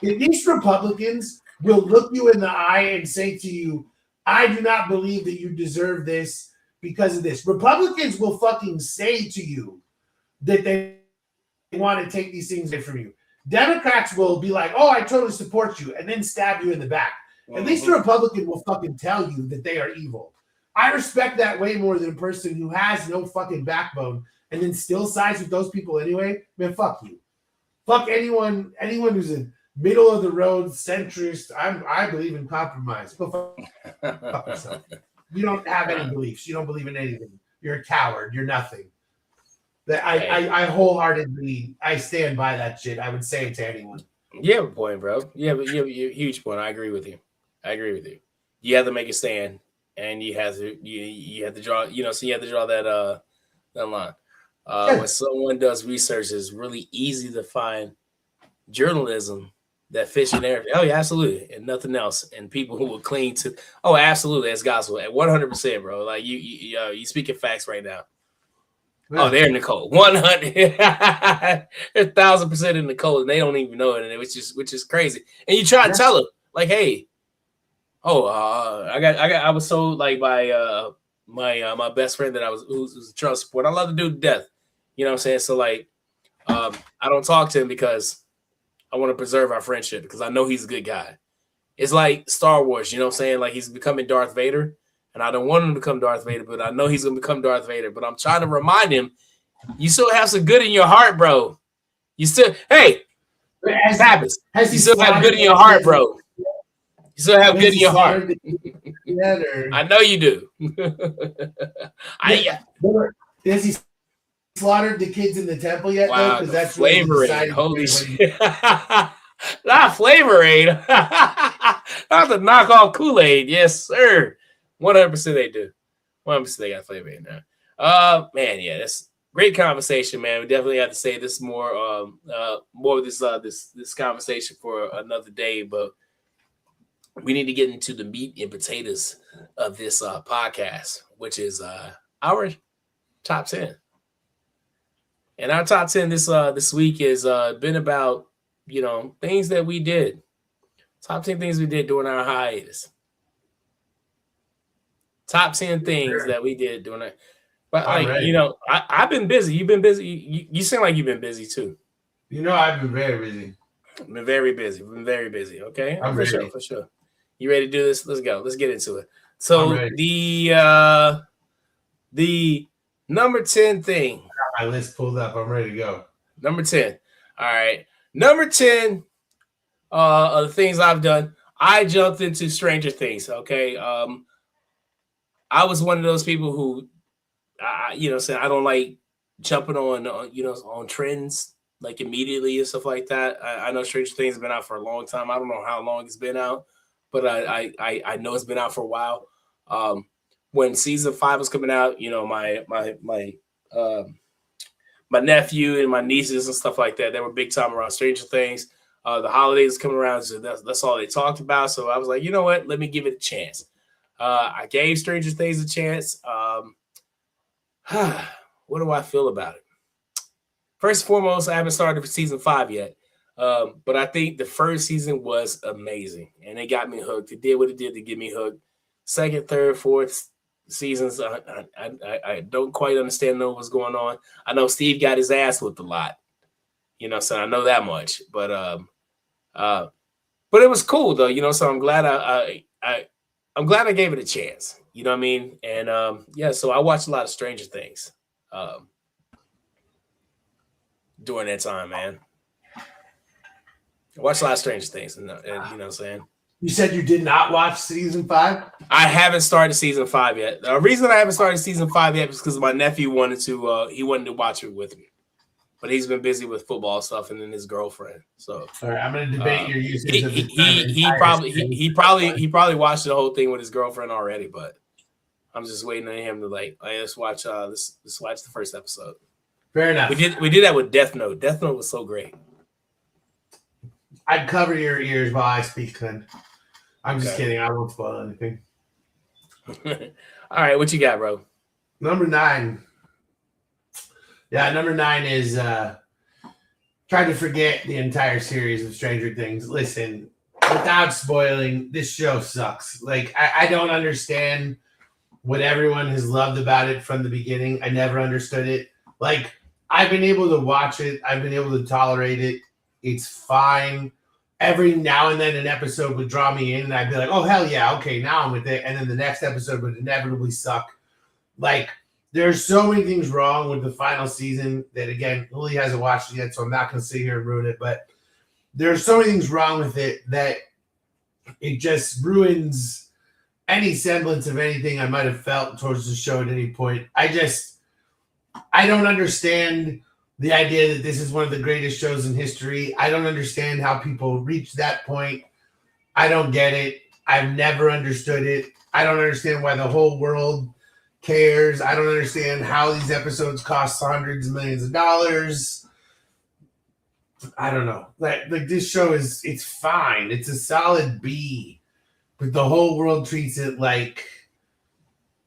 world. These Republicans will look you in the eye and say to you, I do not believe that you deserve this because of this. Republicans will fucking say to you that they want to take these things away from you. Democrats will be like, oh, I totally support you, and then stab you in the back. At least a Republican will fucking tell you that they are evil. I respect that way more than a person who has no fucking backbone and then still sides with those people anyway. Man, fuck you. Fuck anyone who's a middle of the road centrist. I believe in compromise. Go fuck yourself. You don't have any beliefs. You don't believe in anything. You're a coward. You're nothing. I wholeheartedly stand by that shit. I would say it to anyone. You have a point, bro. You have a huge point. I agree with you. You have to make a stand. and you have to draw, so you have to draw that line. When someone does research, it's really easy to find journalism that fits your narrative. Oh yeah, absolutely, and nothing else. And people who will cling to, oh, absolutely, that's gospel at 100%, bro. Like you speaking facts right now. Yeah. Oh, they're Nicole, 100, 1,000% in Nicole, and they don't even know it, and which is crazy. And you try to tell them, like, hey, I was sold like by my best friend that who's a Trump supporter. I love the dude to death. You know what I'm saying? So like, I don't talk to him because I want to preserve our friendship because I know he's a good guy. It's like Star Wars, you know what I'm saying? Like he's becoming Darth Vader, and I don't want him to become Darth Vader, but I know he's going to become Darth Vader. But I'm trying to remind him, you still have some good in your heart, bro. You still, hey, it happens. You still have good in your heart, bro. You still have good in your heart. I know you do. Has he slaughtered the kids in the temple yet? Wow, because that's Flavor Aid. Holy shit. Not Flavor Aid. Not the knockoff Kool-Aid. Yes, sir. 100% they do. 100% they got Flavor Aid now. Man, yeah, that's great conversation, man. We definitely have to say this more of this conversation for another day, but we need to get into the meat and potatoes of this podcast, which is our top 10. And our top 10 this week has been about, things that we did. Top 10 things we did during our hiatus. Top 10 things that we did during it. But I've been busy. You've been busy. You seem like you've been busy too. I've been very busy. Been very busy. Okay. I'm ready. For sure. You ready to do this? Let's go. Let's get into it. So the number 10 thing. My list pulled up. I'm ready to go. Number 10. All right. Number 10 of the things I've done. I jumped into Stranger Things. Okay. I was one of those people who, I don't like jumping on trends like immediately and stuff like that. I know Stranger Things has been out for a long time. I don't know how long it's been out, but I know it's been out for a while. When season 5 was coming out, my nephew and my nieces and stuff like that, they were big time around Stranger Things. The holidays coming around, so that's all they talked about. So I was like, you know what? Let me give it a chance. I gave Stranger Things a chance. What do I feel about it? First and foremost, I haven't started for season 5 yet. But I think the first season was amazing, and it got me hooked. It did what it did to get me hooked. Second, third, fourth seasons, I don't quite understand what's going on. I know Steve got his ass whipped a lot, so I know that much. But it was cool though, so I'm glad I'm glad I gave it a chance. You know what I mean? And so I watched a lot of Stranger Things during that time, man. I watched a lot of Stranger Things, and you know what I'm saying? You said you did not watch season 5? I haven't started season 5 yet. The reason I haven't started season 5 yet is because my nephew wanted to watch it with me. But he's been busy with football stuff and then his girlfriend. So all right, I'm gonna debate your usage of the he probably watched the whole thing with his girlfriend already, but I'm just waiting on him to let's watch let's watch the first episode. Fair enough. We did that with Death Note. Death Note was so great. I'd cover your ears while I speak then. I'm just kidding. I won't spoil anything. All right, what you got, bro? Number 9. Yeah, number 9 is try to forget the entire series of Stranger Things. Listen, without spoiling, this show sucks. Like, I don't understand what everyone has loved about it from the beginning. I never understood it. Like, I've been able to watch it. I've been able to tolerate it. It's fine. Every now and then an episode would draw me in and I'd be like, oh, hell yeah, okay, now I'm with it. And then the next episode would inevitably suck. Like, there's so many things wrong with the final season that, again, Lily hasn't watched it yet, so I'm not going to sit here and ruin it. But there's so many things wrong with it that it just ruins any semblance of anything I might have felt towards the show at any point. I don't understand the idea that this is one of the greatest shows in history. I don't understand how people reach that point. I don't get it. I've never understood it. I don't understand why the whole world cares. I don't understand how these episodes cost hundreds of millions of dollars. I don't know. Like this show it's fine. It's a solid B, but the whole world treats it like,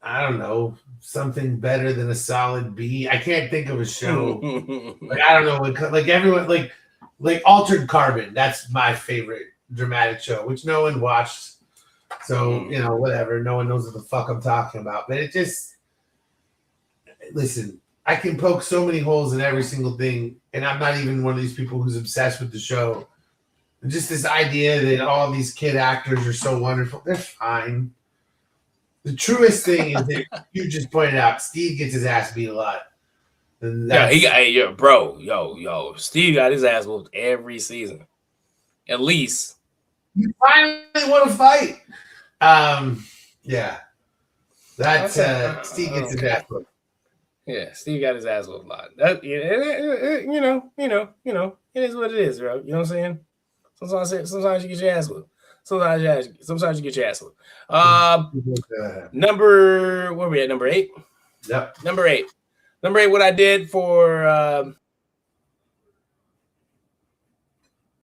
I don't know, something better than a solid B. I can't think of a show. Like, I don't know. Like everyone, like Altered Carbon. That's my favorite dramatic show, which no one watched. So, whatever. No one knows what the fuck I'm talking about. But it just, listen, I can poke so many holes in every single thing. And I'm not even one of these people who's obsessed with the show. Just this idea that all these kid actors are so wonderful. They're fine. The truest thing is that you just pointed out, Steve gets his ass beat a lot. Yo, Steve got his ass whooped every season. At least. You finally want to fight. Yeah. That's Steve gets his ass whooped. Yeah, Steve got his ass whooped a lot. That, it is what it is, bro. You know what I'm saying? Sometimes you get your ass whooped. Sometimes you get your ass whooped. Where are we at? Number 8? Yep. Number 8, what I did for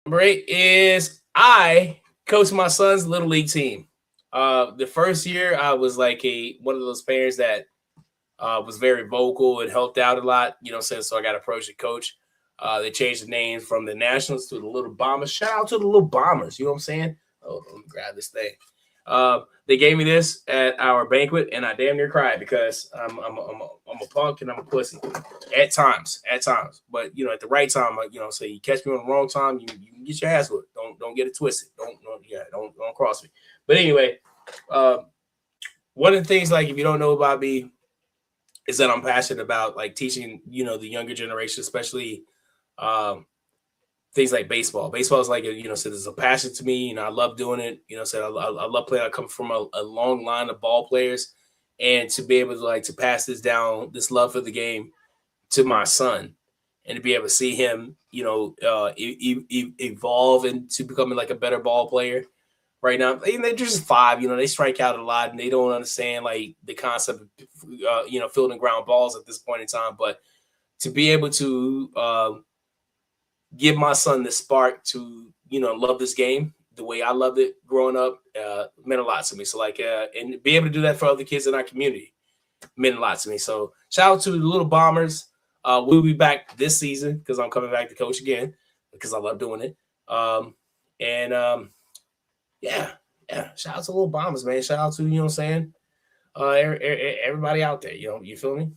number 8 is I coached my son's little league team. The first year I was like one of those parents that was very vocal and helped out a lot, so I got approached to coach. They changed the name from the Nationals to the Little Bombers. Shout out to the Little Bombers, you know what I'm saying? Oh, let me grab this thing. They gave me this at our banquet, and I damn near cried because I'm a punk and I'm a pussy at times. But at the right time, so you catch me on the wrong time, you can get your ass whipped. Don't get it twisted. Don't cross me. But anyway, one of the things, like, if you don't know about me, is that I'm passionate about like teaching the younger generation, especially things like baseball. Baseball is like so there's a passion to me. I love doing it. So I love playing. I come from a long line of ball players, and to be able to pass this down, this love for the game, to my son, and to be able to see him, evolve into becoming like a better ball player. Right now, they're just 5. They strike out a lot, and they don't understand like the concept of fielding ground balls at this point in time. But to be able to give my son the spark to love this game the way I loved it growing up meant a lot to me. So and be able to do that for other kids in our community meant a lot to me. So shout out to the Little Bombers. We'll be back this season because I'm coming back to coach again because I love doing it. Yeah. Shout out to Little Bombers, man. Shout out to what I'm saying, everybody out there. You feel me?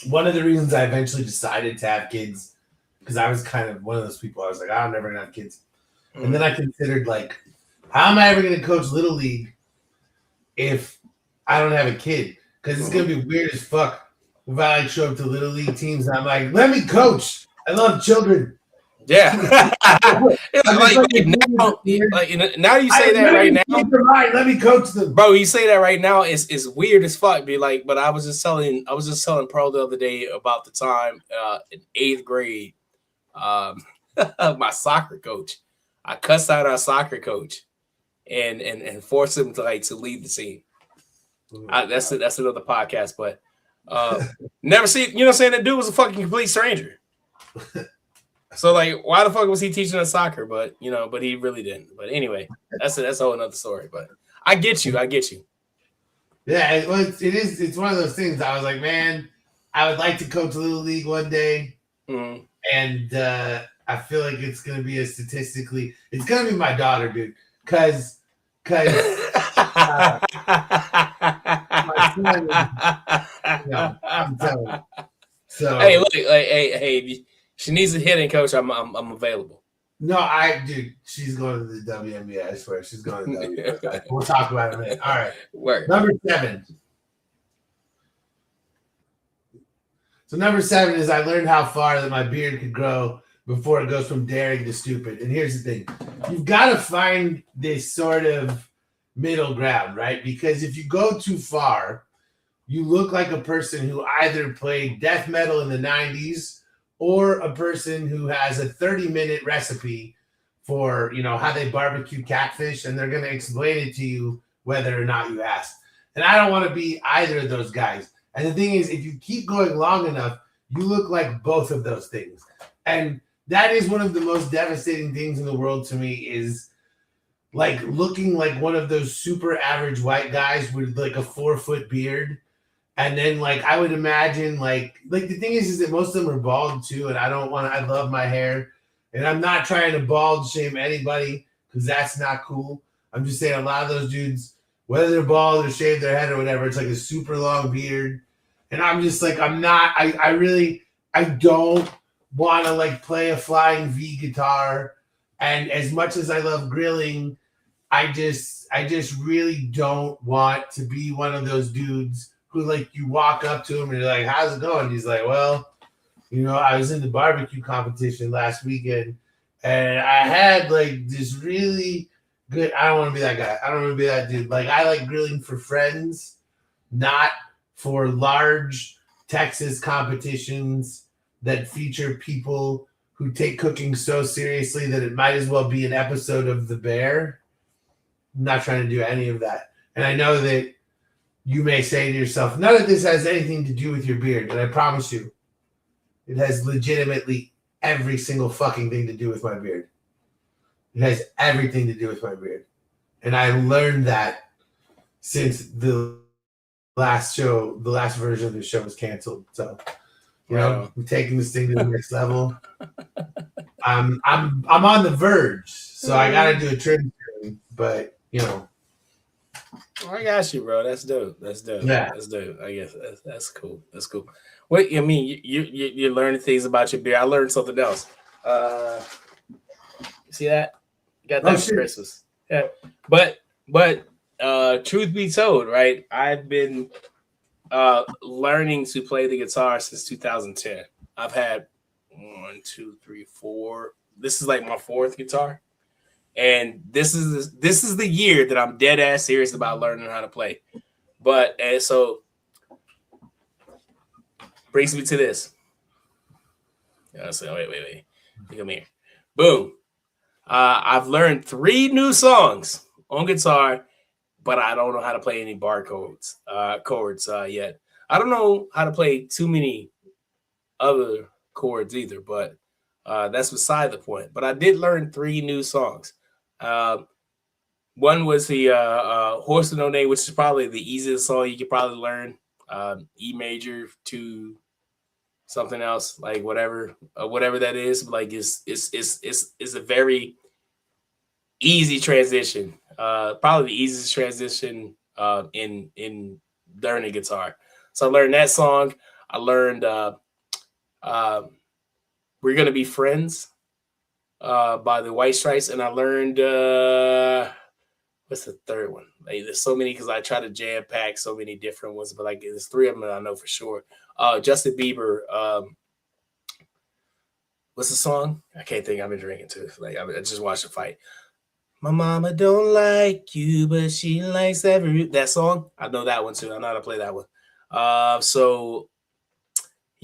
One of the reasons I eventually decided to have kids, because I was kind of one of those people. I was like, I'm never gonna have kids. Mm-hmm. And then I considered, like, how am I ever gonna coach Little League if I don't have a kid? Because it's gonna be weird as fuck if I show up to Little League teams and I'm like, let me coach. I love children. Yeah. Now you say that right now. Let me coach them. Bro, you say that right now, it's weird as fuck. Be like, but I was just telling Pearl the other day about the time in 8th grade, my soccer coach. I cussed out our soccer coach and forced him to lead the team. That's another podcast, but never see, saying, that dude was a fucking complete stranger. So why the fuck was he teaching us soccer? But but he really didn't. But anyway, that's a whole another story. But I get you. Yeah, it's one of those things. I was like, man, I would like to coach Little League one day, and I feel like it's gonna be it's gonna be my daughter, dude, because my son I'm telling you. So hey, look, hey. She needs a hitting coach. I'm available. No, dude, she's going to the WNBA. I swear, she's going to the WNBA. We'll talk about it in a minute. All right. Work. Number 7. So number 7 is I learned how far that my beard could grow before it goes from daring to stupid. And here's the thing. You've got to find this sort of middle ground, right? Because if you go too far, you look like a person who either played death metal in the 90s or a person who has a 30-minute recipe for how they barbecue catfish, and they're going to explain it to you whether or not you asked. And I don't want to be either of those guys. And the thing is, if you keep going long enough, you look like both of those things. And that is one of the most devastating things in the world to me, is like looking like one of those super average white guys with like a 4-foot beard. And then like I would imagine like the thing is that most of them are bald too, and I love my hair, and I'm not trying to bald shame anybody because that's not cool. I'm just saying a lot of those dudes, whether they're bald or shave their head or whatever, it's like a super long beard. And I'm just like, I don't want to like play a flying V guitar. And as much as I love grilling, I just really don't want to be one of those dudes who like you walk up to him and you're like, how's it going? He's like, well, I was in the barbecue competition last weekend and I had like this really good. I don't want to be that guy. I don't want to be that dude. Like I like grilling for friends, not for large Texas competitions that feature people who take cooking so seriously that it might as well be an episode of The Bear. I'm not trying to do any of that. And I know that you may say to yourself, none of this has anything to do with your beard. And I promise you, it has legitimately every single fucking thing to do with my beard. It has everything to do with my beard. And I learned that since the last version of the show was canceled. So, I'm taking this thing to the next level. I'm on the verge, so I gotta do a trim soon, but I got you, bro. That's dope. Yeah. That's dope. I guess that's cool. That's cool. Wait, I mean, you're learning things about your beard. I learned something else. See that? Got that for Christmas. Yeah. But truth be told, right? I've been learning to play the guitar since 2010. I've had 1, 2, 3, 4. This is like my 4th guitar. And this is the year that I'm dead ass serious about learning how to play. But and so brings me to this. So wait. Come here. Boom. I've learned 3 new songs on guitar, but I don't know how to play any bar chords yet. I don't know how to play too many other chords either, but that's beside the point. But I did learn 3 new songs. One was the Horse with No Name, which is probably the easiest song you could probably learn. E major to something else, like whatever that is. Like it's a very easy transition. Probably the easiest transition in learning guitar. So I learned that song. I learned We're Gonna Be Friends by the White Stripes, and I learned what's the third one? Like, there's so many because I try to jam pack so many different ones, but like there's 3 of them that I know for sure. Justin Bieber. What's the song? I can't think. I've been drinking too. Like I just watched the fight. My mama don't like you, but she likes that song. I know that one too. I know how to play that one. So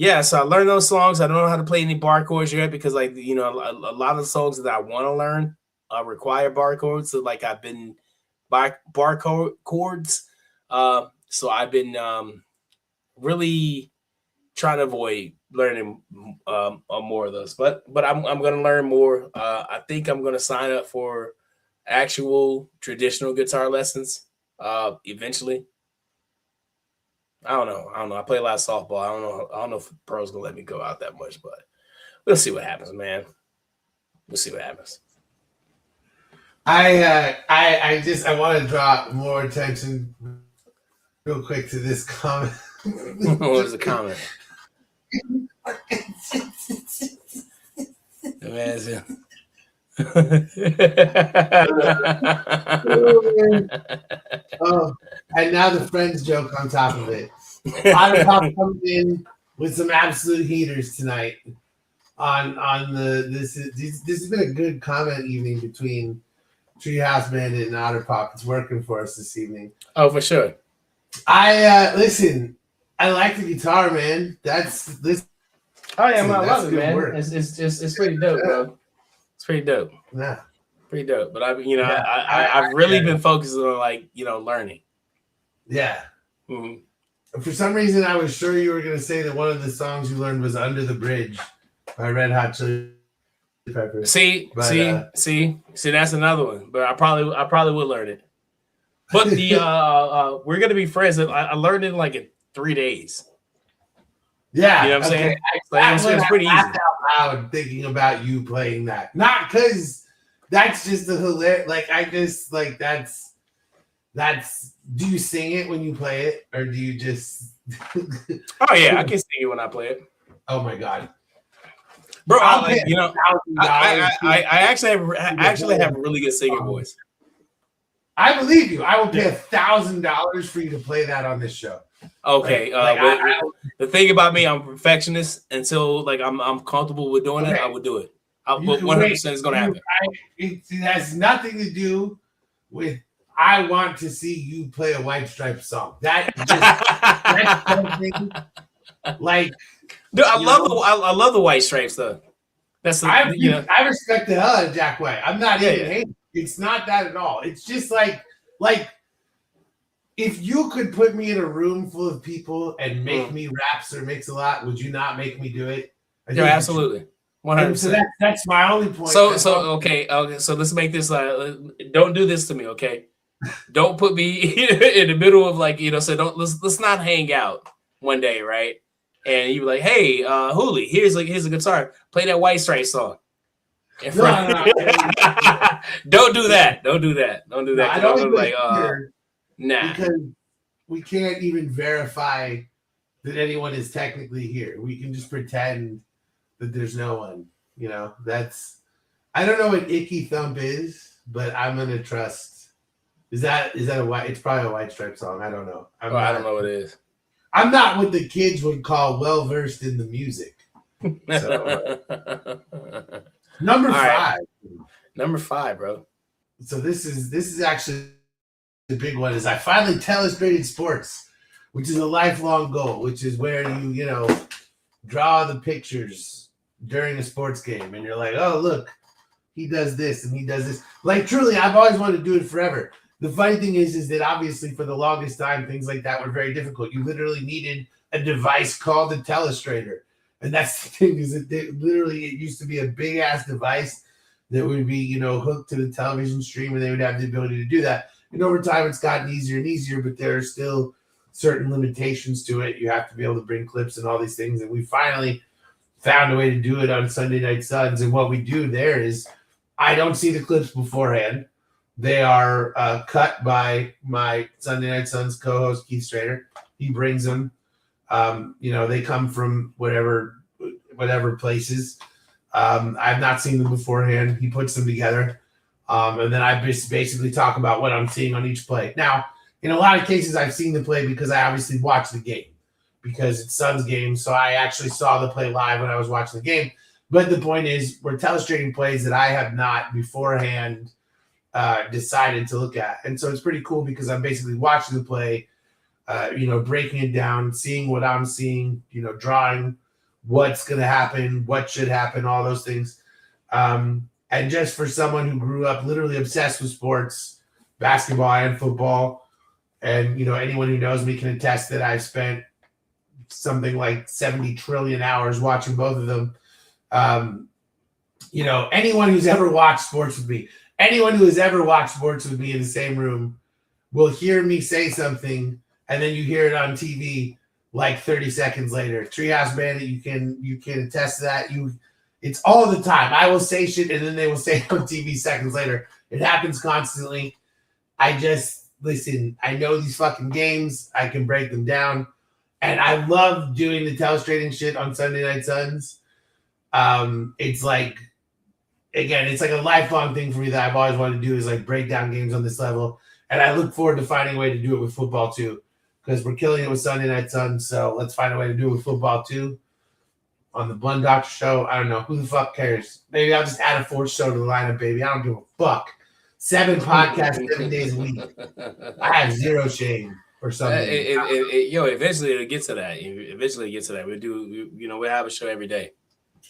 I learned those songs. I don't know how to play any bar chords yet because, like, a lot of the songs that I want to learn require bar chords. So, like, I've been bar chords. So I've been really trying to avoid learning more of those. But I'm going to learn more. I think I'm going to sign up for actual traditional guitar lessons eventually. I don't know. I play a lot of softball. I don't know if the pros gonna let me go out that much, but we'll see what happens, man. We'll see what happens. I want to draw more attention real quick to this comment. What is the comment? And now the Friends joke on top of it. Otter Pop comes in with some absolute heaters tonight. This has been a good comment evening between Treehouse Bandit and Otter Pop. It's working for us this evening. Oh, for sure. Listen. I like the guitar, man. Oh yeah, I love it, man. Work. It's pretty dope, bro. It's pretty dope. Yeah. Pretty dope. But I've really been focusing on like learning. Yeah. Mm-hmm. For some reason, I was sure you were gonna say that one of the songs you learned was "Under the Bridge" by Red Hot Chili Peppers. See, that's another one. But I probably would learn it. But the we're gonna be friends. I learned it in 3 days. Yeah, you know what I'm saying. It's pretty easy. Out loud thinking about you playing that, not because that's just a hilarious. Like I just like that's. Do you sing it when you play it, or do you just? Oh yeah, I can sing it when I play it. Oh my god, bro! I actually have a really good singing voice. I believe you. I will pay $1,000 for you to play that on this show. Okay. The thing about me, I'm a perfectionist. Until I'm comfortable with doing it, I would do it. 100% is going to happen. It has nothing to do with. I want to see you play a White Stripes song. That's something like. Dude, I love the White Stripes though. That's I respect the hell out of Jack White. I'm not even hating. It's not that at all. It's just like if you could put me in a room full of people and make me rap Sir Mix-a-Lot, would you not make me do it? Yeah, absolutely. 100%. So that's my only point. Okay. So let's make this. Don't do this to me, okay? Don't put me in the middle of so let's not hang out one day, right? And you be like, hey, Hooli, here's a guitar. Play that White Stripes song. No. Don't do that. Don't do that. I don't nah. Because we can't even verify that anyone is technically here. We can just pretend that there's no one. I don't know what Icky Thump is, but I'm gonna trust. Is that a white? It's probably a White Stripe song. I don't know. I don't know what it is. I'm not what the kids would call well versed in the music. So, number 5. Right. Number 5, bro. So this is actually the big one. Is I finally telestrated sports, which is a lifelong goal. Which is where you draw the pictures during a sports game, and you're like, oh look, he does this and he does this. Like truly, I've always wanted to do it forever. The funny thing is that obviously for the longest time, things like that were very difficult. You literally needed a device called a telestrator. And that's the thing is that it used to be a big ass device that would be, hooked to the television stream, and they would have the ability to do that. And over time, it's gotten easier and easier, but there are still certain limitations to it. You have to be able to bring clips and all these things. And we finally found a way to do it on Sunday Night Suns. And what we do there is I don't see the clips beforehand. They are cut by my Sunday Night Suns co-host, Keith Strader. He brings them. They come from whatever places. I've not seen them beforehand. He puts them together. And then I just basically talk about what I'm seeing on each play. Now, in a lot of cases, I've seen the play because I obviously watched the game because it's Suns game. So I actually saw the play live when I was watching the game. But the point is, we're telestrating plays that I have not beforehand decided to look at. And so it's pretty cool because I'm basically watching the play, breaking it down, seeing what I'm seeing, drawing what's going to happen, what should happen, all those things. And just for someone who grew up literally obsessed with sports, basketball and football, and, anyone who knows me can attest that I've spent something like 70 trillion hours watching both of them. Anyone who's ever watched sports with me, anyone who has ever watched sports with me in the same room will hear me say something, and then you hear it on TV like 30 seconds later. Treehouse Bandit, you can attest to that. It's all the time. I will say shit, and then they will say it on TV seconds later. It happens constantly. I just listen. I know these fucking games. I can break them down, and I love doing the telestrating shit on Sunday Night Suns. It's like. Again, it's like a lifelong thing for me that I've always wanted to do is break down games on this level. And I look forward to finding a way to do it with football too, because we're killing it with Sunday Night Suns. So let's find a way to do it with football too. On the Blunt Doctor show, I don't know. Who the fuck cares? Maybe I'll just add a 4th show to the lineup, baby. I don't give a fuck. 7 podcasts, 7 days a week. I have zero shame or something. Eventually it'll get to that. We'll have a show every day.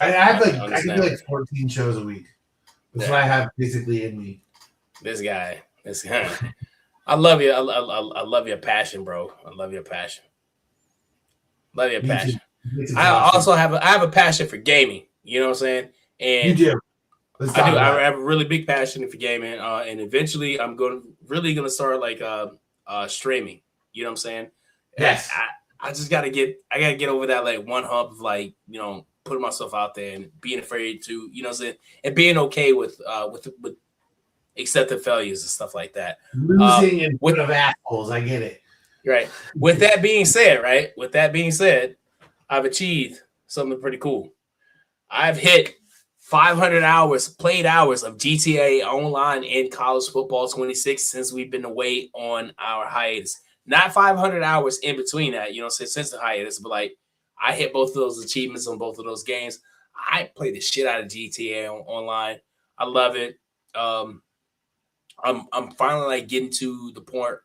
I can do 14 shows a week. That's what I have physically in me. This guy. I love you. I love your passion, bro. I love your passion. Love your passion. I also have a passion for gaming. You know what I'm saying? And you do. I do. I have a really big passion for gaming, and eventually I'm really gonna start like streaming. You know what I'm saying? Yes. I just gotta get over that like one hump of like, you know, putting myself out there and being afraid to, you know what I'm saying, and being okay with accepting failures and stuff like that. Losing in front of assholes. I get it. Right. With that being said, I've achieved something pretty cool. I've hit 500 played hours of GTA Online in College Football 26 since we've been away on our hiatus. Not 500 hours in between that, you know, since the hiatus, but like I hit both of those achievements on both of those games. I play the shit out of GTA Online. I love it. I'm finally like getting to the point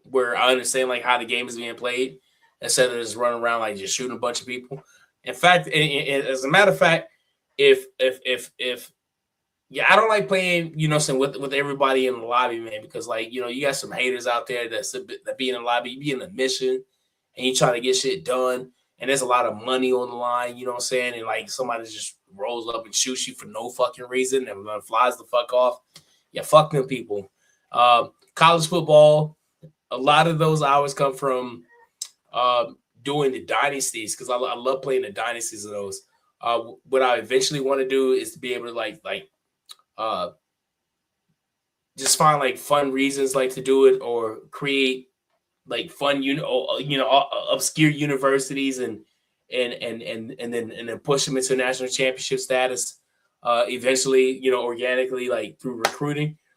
where I understand like how the game is being played instead of just running around like just shooting a bunch of people. In fact, as a matter of fact, if I don't like playing, you know, with everybody in the lobby, man, because like, you know, you got some haters out there that be in the lobby, you be in a mission and you try to get shit done, and there's a lot of money on the line, you know what I'm saying? And like somebody just rolls up and shoots you for no fucking reason and flies the fuck off. Yeah, fuck them people. College football, a lot of those hours come from doing the dynasties, because I love playing the dynasties of those. What I eventually want to do is to be able to just find like fun reasons like to do it, or create like fun obscure universities and then push them into national championship status eventually, you know, organically, like through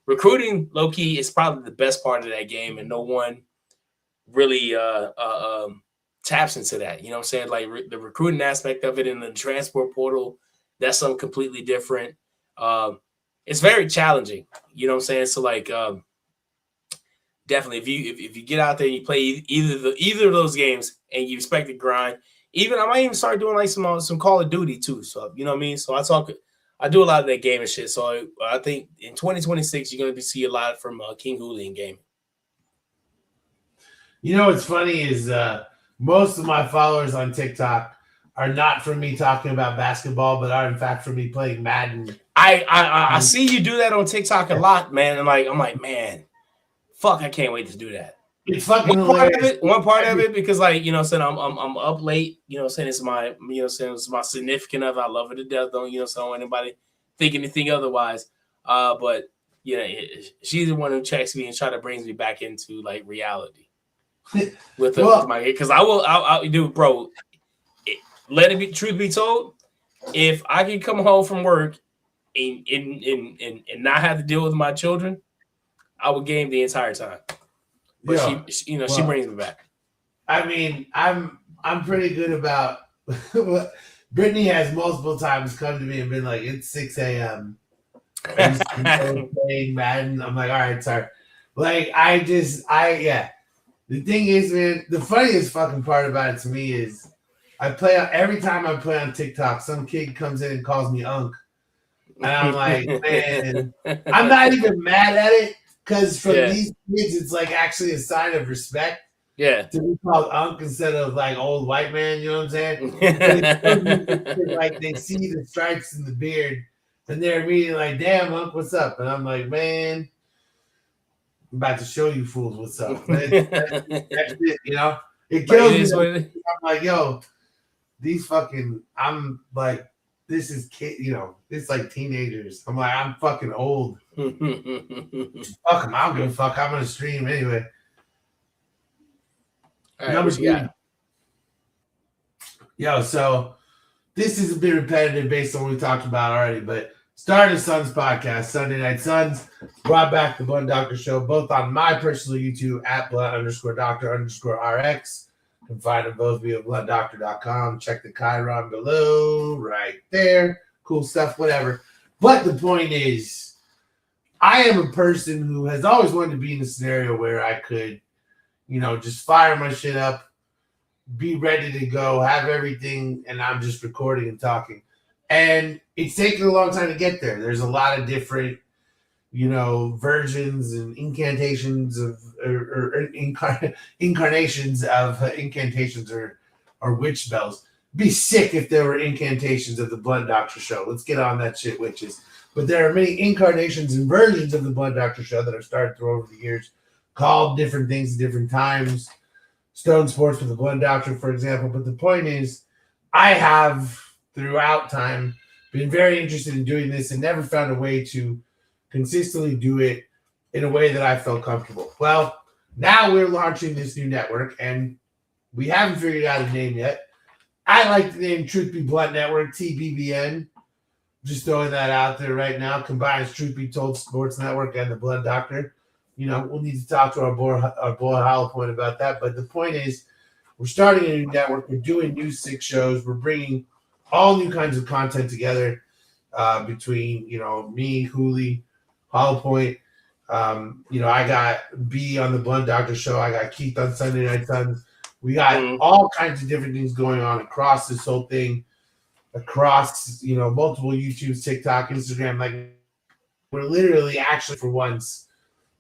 recruiting low key is probably the best part of that game, and no one really taps into that. You know what I'm saying? Like the recruiting aspect of it in the transfer portal, that's something completely different. It's very challenging. You know what I'm saying? So like definitely if you get out there and you play either of those games and you expect to grind, I might even start doing like some Call of Duty too. So you know what I mean? So I do a lot of that gaming shit. So I think in 2026 you're gonna see a lot from King Hooligan gaming. You know what's funny is most of my followers on TikTok are not from me talking about basketball, but are in fact from me playing Madden. I see you do that on TikTok a lot, man. And like I'm like, man, fuck, I can't wait to do that. It's fucking hilarious. One part of it, because like, you know, saying I'm up late, you know, saying it's my, you know, saying it's my significant other. I love her to death. Don't, you know, so I don't want anybody think anything otherwise. But you know, she's the one who checks me and try to brings me back into like reality. with my, because I'll do, bro. Let it be. Truth be told, if I can come home from work and not have to deal with my children, I would game the entire time. But she brings me back. I mean, I'm pretty good about. Brittany has multiple times come to me and been like, "It's 6 a.m. playing Madden." I'm like, "All right, sorry." Like, The thing is, man, the funniest fucking part about it to me is every time I play on TikTok, some kid comes in and calls me Unk. And I'm like, man, I'm not even mad at it, because from these kids, it's like actually a sign of respect. Yeah. To be called Unk instead of like old white man, you know what I'm saying? Like they see the stripes in the beard and they're immediately like, damn, Unk, what's up? And I'm like, man, I'm about to show you fools what's up. That's it, you know? It kills me. I'm like, yo, I'm like, this is kid, you know, it's like teenagers. I'm like, I'm fucking old. Fuck them. I don't give a fuck. I'm gonna stream anyway. All right, number 3. Yo, so this is a bit repetitive based on what we talked about already, but Start of Suns podcast, Sunday Night Suns, brought back the Blunt Doctor Show, both on my personal YouTube at Blunt_Doctor_RX. You can find them both via bluntdoctor.com. Check the Chiron below, right there. Cool stuff, whatever. But the point is, I am a person who has always wanted to be in a scenario where I could, you know, just fire my shit up, be ready to go, have everything, and I'm just recording and talking. And it's taken a long time to get there. There's a lot of different, versions and incantations of incarnations of incantations or witch spells. Be sick if there were incantations of the Blood Doctor show. Let's get on that shit, witches. But there are many incarnations and versions of the Blood Doctor show that have started through over the years, called different things at different times. Stone Sports with the Blood Doctor, for example. But the point is, I have throughout time been very interested in doing this and never found a way to consistently do it in a way that I felt comfortable. Well, now we're launching this new network, and we haven't figured out a name yet. I like the name Truth Be Blunt Network, TBBN. Just throwing that out there right now. Combines Truth Be Told Sports Network and the Blood Doctor. We'll need to talk to our boy Hollow Point about that. But the point is, we're starting a new network. We're doing new 6 shows. We're bringing all new kinds of content together between, me, Hooli, Hollow Point. I got B on the Blood Doctor show. I got Keith on Sunday Night Suns. We got all kinds of different things going on across this whole thing, across, multiple YouTubes, TikTok, Instagram. Like, we're literally actually for once,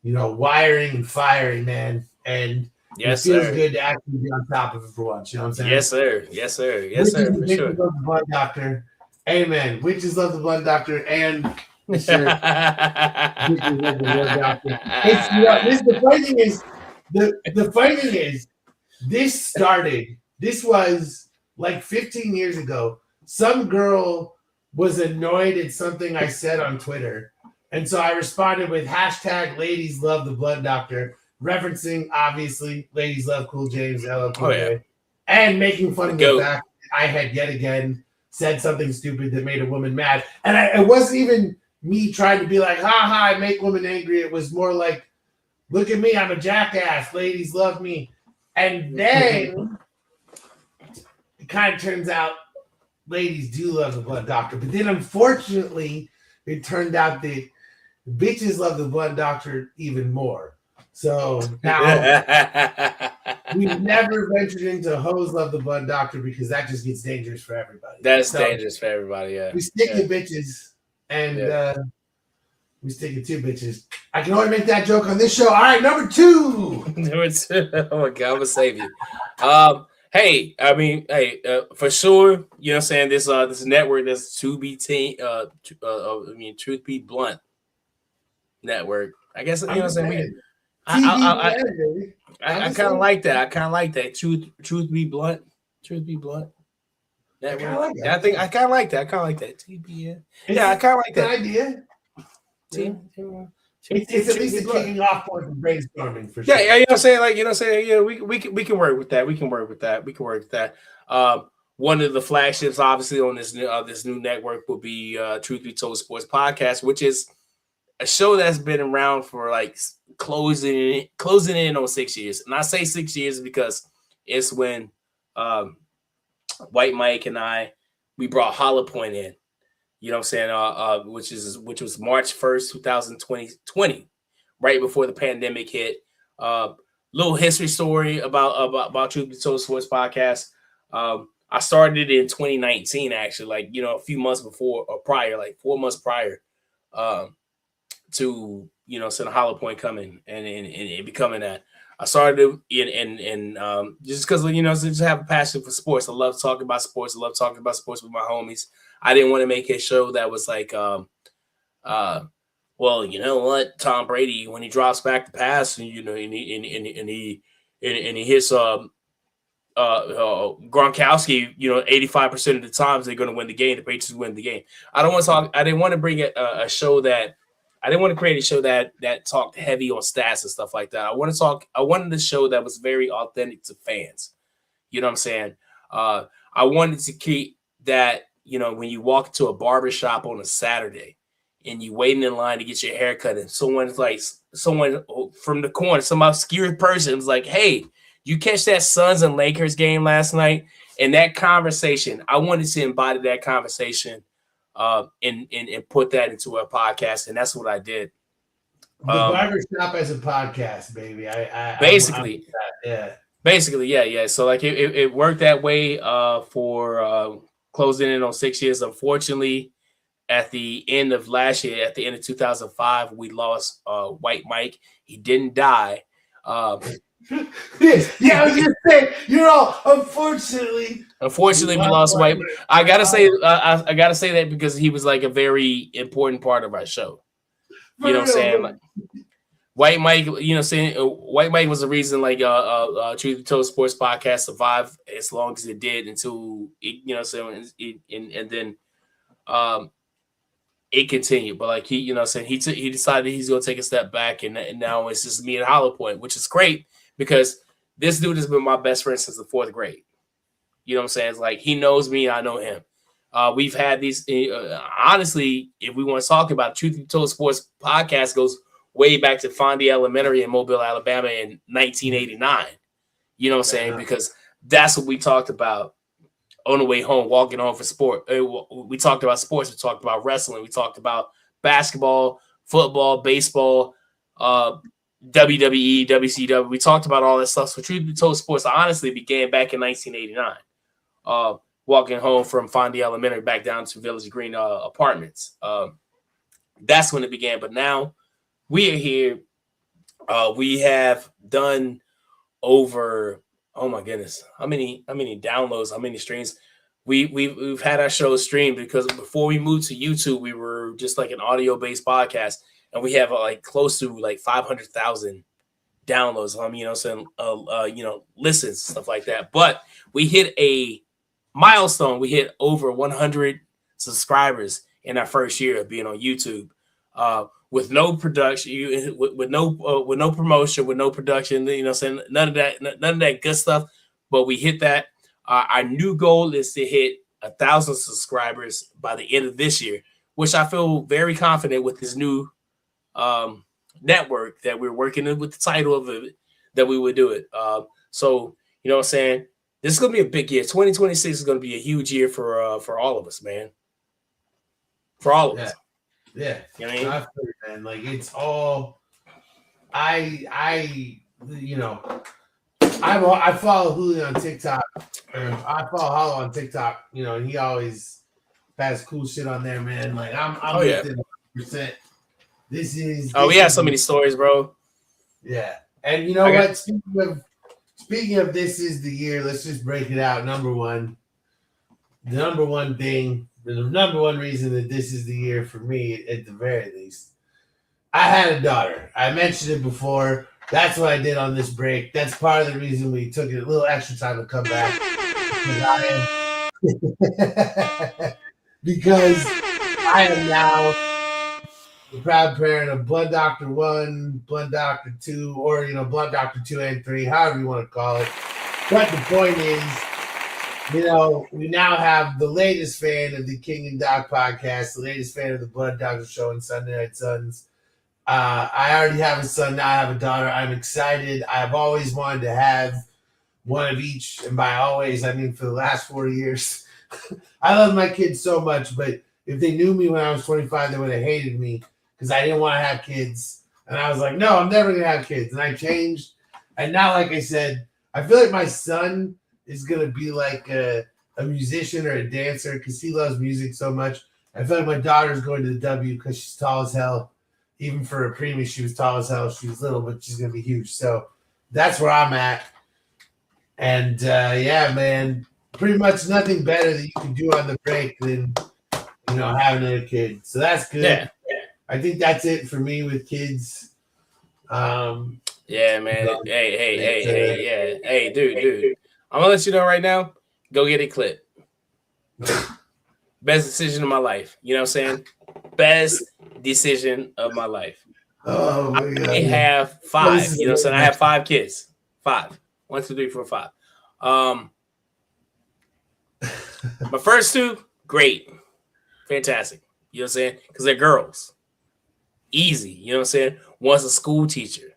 wiring and firing, man. And it feels good to actually be on top of it for once. You know what I'm saying? Yes, sir. Yes, sir. Yes, sir. For sure. Love the Blood Doctor. Amen. Witches love the Blood Doctor, and sure, witches love the Blood Doctor. The funny thing is, the funny thing is, this was like 15 years ago. Some girl was annoyed at something I said on Twitter. And so I responded with hashtag ladies love the Blood Doctor, referencing, obviously, ladies love Cool James, LL Cool J, and making fun of the fact that I had yet again said something stupid that made a woman mad. And it wasn't even me trying to be like, ha ha, I make women angry. It was more like, look at me, I'm a jackass. Ladies love me. And then it kind of turns out ladies do love the Blood Doctor. But then, unfortunately, it turned out that bitches love the Blood Doctor even more. So now we've never ventured into hoes love the Blood Doctor because that just gets dangerous for everybody. That's dangerous for everybody, yeah. We stick to bitches, and we stick to 2 bitches. I can only make that joke on this show. All right, number 2. Number 2. Oh my God, I'm gonna save you. Hey, for sure, you know what I'm saying? This network that's Truth Be Blunt Network. I guess you know what I'm saying. I kind of like that. I kind of like that. Truth Be Blunt. Truth Be Blunt. Network. I think I kind of like that. I kind of like that. TBN. Yeah, I kind of like that idea. It's at least a kicking off point for brainstorming for sure. Yeah, you know what I'm saying? Like, you know what I'm saying? Yeah, we can work with that. We can work with that. One of the flagships, obviously, on this new network will be Truth Be Told Sports Podcast, which is a show that's been around for like closing in on 6 years. And I say 6 years because it's when White Mike and we brought Hollow Point in. You know what I'm saying? Which was March 1st, 2020, right before the pandemic hit. Little history story about Truth Be Told Sports Podcast. I started it in 2019, actually, a few months before or prior, like 4 months prior to Center Hollow Point coming and becoming that. I started in just because just have a passion for sports. I love talking about sports. I love talking about sports with my homies. I didn't want to make a show that was like, well, you know what, Tom Brady, when he drops back the pass, and he hits Gronkowski, 85% of the times they're going to win the game. The Patriots win the game. I didn't want to bring a show that. I didn't want to create a show that talked heavy on stats and stuff like that. I wanted a show that was very authentic to fans. You know what I'm saying? I wanted to keep that, when you walk to a barbershop on a Saturday and you waiting in line to get your hair cut, and someone from the corner, some obscure person was like, hey, you catch that Suns and Lakers game last night? And that conversation, I wanted to embody that conversation and put that into a podcast, and that's what I did. The barbershop as a podcast, baby. Basically, yeah. So like it worked that way for closing in on 6 years. Unfortunately, at the end of last year, at the end of 2005, we lost White Mike. He didn't die. Yeah, I was just saying, you're all unfortunately. Unfortunately, we lost White. I gotta say that because he was like a very important part of our show. You know what I'm saying? Like, White Mike, White Mike was the reason like Truth Be Told Sports Podcast survived as long as it did until and then it continued. But like he decided he's gonna take a step back, and now it's just me and Hollow Point, which is great because this dude has been my best friend since the 4th grade. You know what I'm saying? It's like he knows me, I know him. We've had these honestly, if we want to talk about Truth Be Told Sports Podcast goes way back to Fondy Elementary in Mobile, Alabama in 1989. You know what I'm saying? Because that's what we talked about on the way home, walking home for sport. We talked about sports. We talked about wrestling. We talked about basketball, football, baseball, WWE, WCW. We talked about all that stuff. So Truth Be Told Sports honestly began back in 1989. Walking home from Fondy Elementary back down to Village Green Apartments. That's when it began. But now we are here. We have done over, oh my goodness, how many downloads, how many streams? We've had our show streamed because before we moved to YouTube, we were just like an audio-based podcast, and we have like close to like 500,000 downloads. Listens, stuff like that. But we hit a milestone. We hit over 100 subscribers in our first year of being on YouTube. With no production, with no promotion, with no production, none of that good stuff. But we hit that. Our new goal is to hit 1,000 subscribers by the end of this year, which I feel very confident with this new network that we're working with the title of it that we would do it. So you know what I'm saying? This is gonna be a big year. 2026 is gonna be a huge year for all of us, man. For all of us. Yeah, you know what I mean? I feel it, man. Like it's all. I follow Julio on TikTok. I follow Hollow on TikTok. And he always has cool shit on there, man. Like I'm with it 100%. This is. We have so many stories, bro. Yeah, and you know what? Speaking of this is the year. Let's just break it out. The number one thing. The number one reason that this is the year for me, at the very least, I had a daughter. I mentioned it before. That's what I did on this break. That's part of the reason we took it a little extra time to come back. Because I am now the proud parent of Blood Doctor 1, Blood Doctor 2, or, Blood Doctor 2 and 3, however you want to call it. But the point is, we now have the latest fan of the King and Doc podcast, the latest fan of the Blood Doctor show and Sunday Night Suns. I already have a son, now I have a daughter. I'm excited. I've always wanted to have one of each, and by always, I mean for the last 4 years. I love my kids so much, but if they knew me when I was 25, they would have hated me because I didn't want to have kids. And I was like, no, I'm never going to have kids. And I changed. And now, like I said, I feel like my son is going to be like a musician or a dancer because he loves music so much. I feel like my daughter's going to the W because she's tall as hell. Even for a preemie, she was tall as hell. She was little, but she's going to be huge. So that's where I'm at. And, man, pretty much nothing better that you can do on the break than, having a kid. So that's good. Yeah. I think that's it for me with kids. Yeah, man. Hey, dude. I'm gonna let you know right now. Go get it clipped. Best decision of my life. You know what I'm saying? Best decision of my life. Oh my God. I have 5. You know what I'm saying? I have 5 kids. 5. 1, 2, 3, 4, 5. My first 2, great. Fantastic. You know what I'm saying? Because they're girls. Easy. You know what I'm saying? One's a school teacher.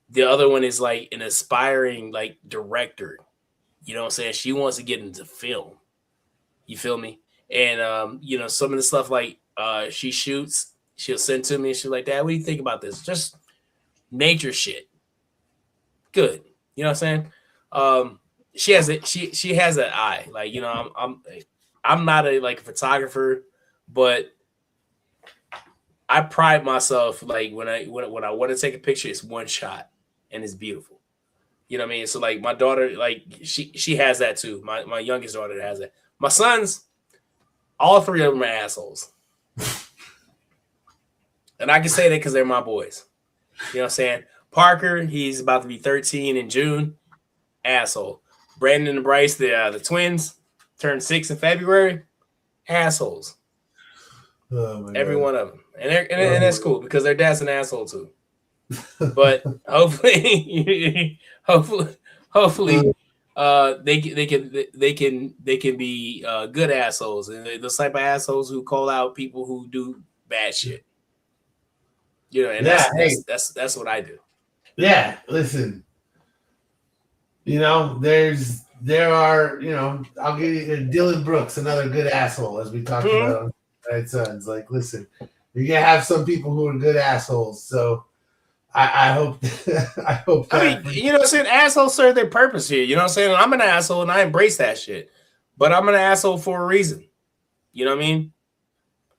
The other one is like an aspiring like director. You know what I'm saying? She wants to get into film. You feel me? And some of the stuff like she shoots, she'll send to me and she's like, Dad, what do you think about this? Just nature shit. Good. You know what I'm saying? She has an eye. Like, I'm not a photographer, but I pride myself like when I want to take a picture, it's one shot and it's beautiful. You know what I mean? So like my daughter, like she has that too. My youngest daughter has that. My sons, all three of them are assholes. And I can say that because they're my boys. You know what I'm saying? Parker, he's about to be 13 in June. Asshole. Brandon and Bryce, the twins, turned 6 in February. Assholes. Oh Every one of them. And that's cool because their dad's an asshole too. But hopefully they can be good assholes, and those type of assholes who call out people who do bad shit. You know, and that's what I do. Yeah, listen. You know, there are, you know, I'll give you Dylan Brooks, another good asshole, as we talked about on Right Sons. Like, listen, you're gonna have some people who are good assholes. So I hope I hope that, I mean, you know what I'm saying? Assholes serve their purpose here. You know what I'm saying? I'm an asshole and I embrace that shit. But I'm an asshole for a reason. You know what I mean?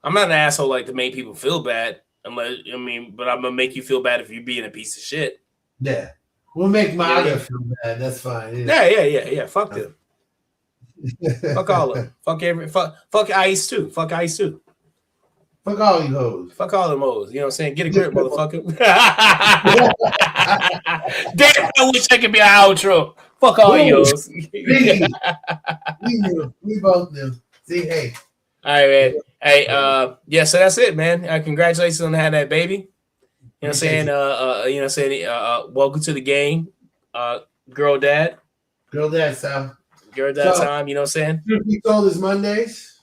I'm not an asshole like to make people feel bad. But I'm gonna make you feel bad if you're being a piece of shit. Yeah. We'll make Maga feel bad. That's fine. Yeah. Fuck them. Fuck all of them. Fuck Ice too. Fuck Ice too. Fuck all you hoes. Fuck all them hoes. You know what I'm saying? Get a grip, motherfucker. Damn, I wish I could be an outro. Fuck all you hoes. We knew. We both knew. See, hey. All right, man. Hey, yeah, so that's it, man. Congratulations on having that baby. You know what I'm saying? You know what I'm saying? Welcome to the game. Girl dad. Girl dad style. Girl dad time, you know what I'm saying? Truth Be Told is Mondays.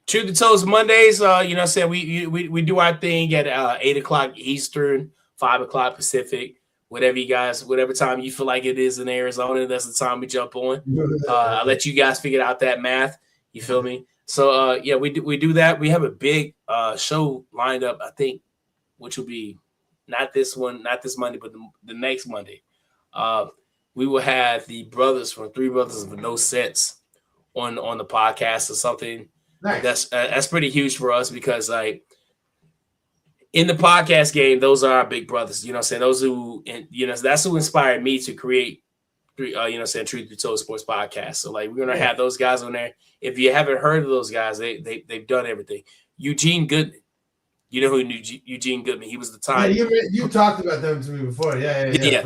Truth Be Told is Mondays. You know what I'm saying? We do our thing at 8:00 Eastern, 5:00 Pacific. Whatever time you feel like it is in Arizona, that's the time we jump on. I'll let you guys figure out that math. You feel me? So yeah, we do that. We have a big show lined up, I think, which will be not this Monday, but the next Monday. We will have the brothers from Three Brothers with No Sense on the podcast or something. Nice. That's pretty huge for us because like in the podcast game, those are our big brothers. You know what I'm saying? Those who, that's who inspired me to create, you know what I'm saying, Truth Be Told Sports Podcast. So like we're gonna have those guys on there. If you haven't heard of those guys, they've done everything. Eugene Goodman, you know who knew Eugene Goodman? He was the time. Yeah, you talked about them to me before. Yeah.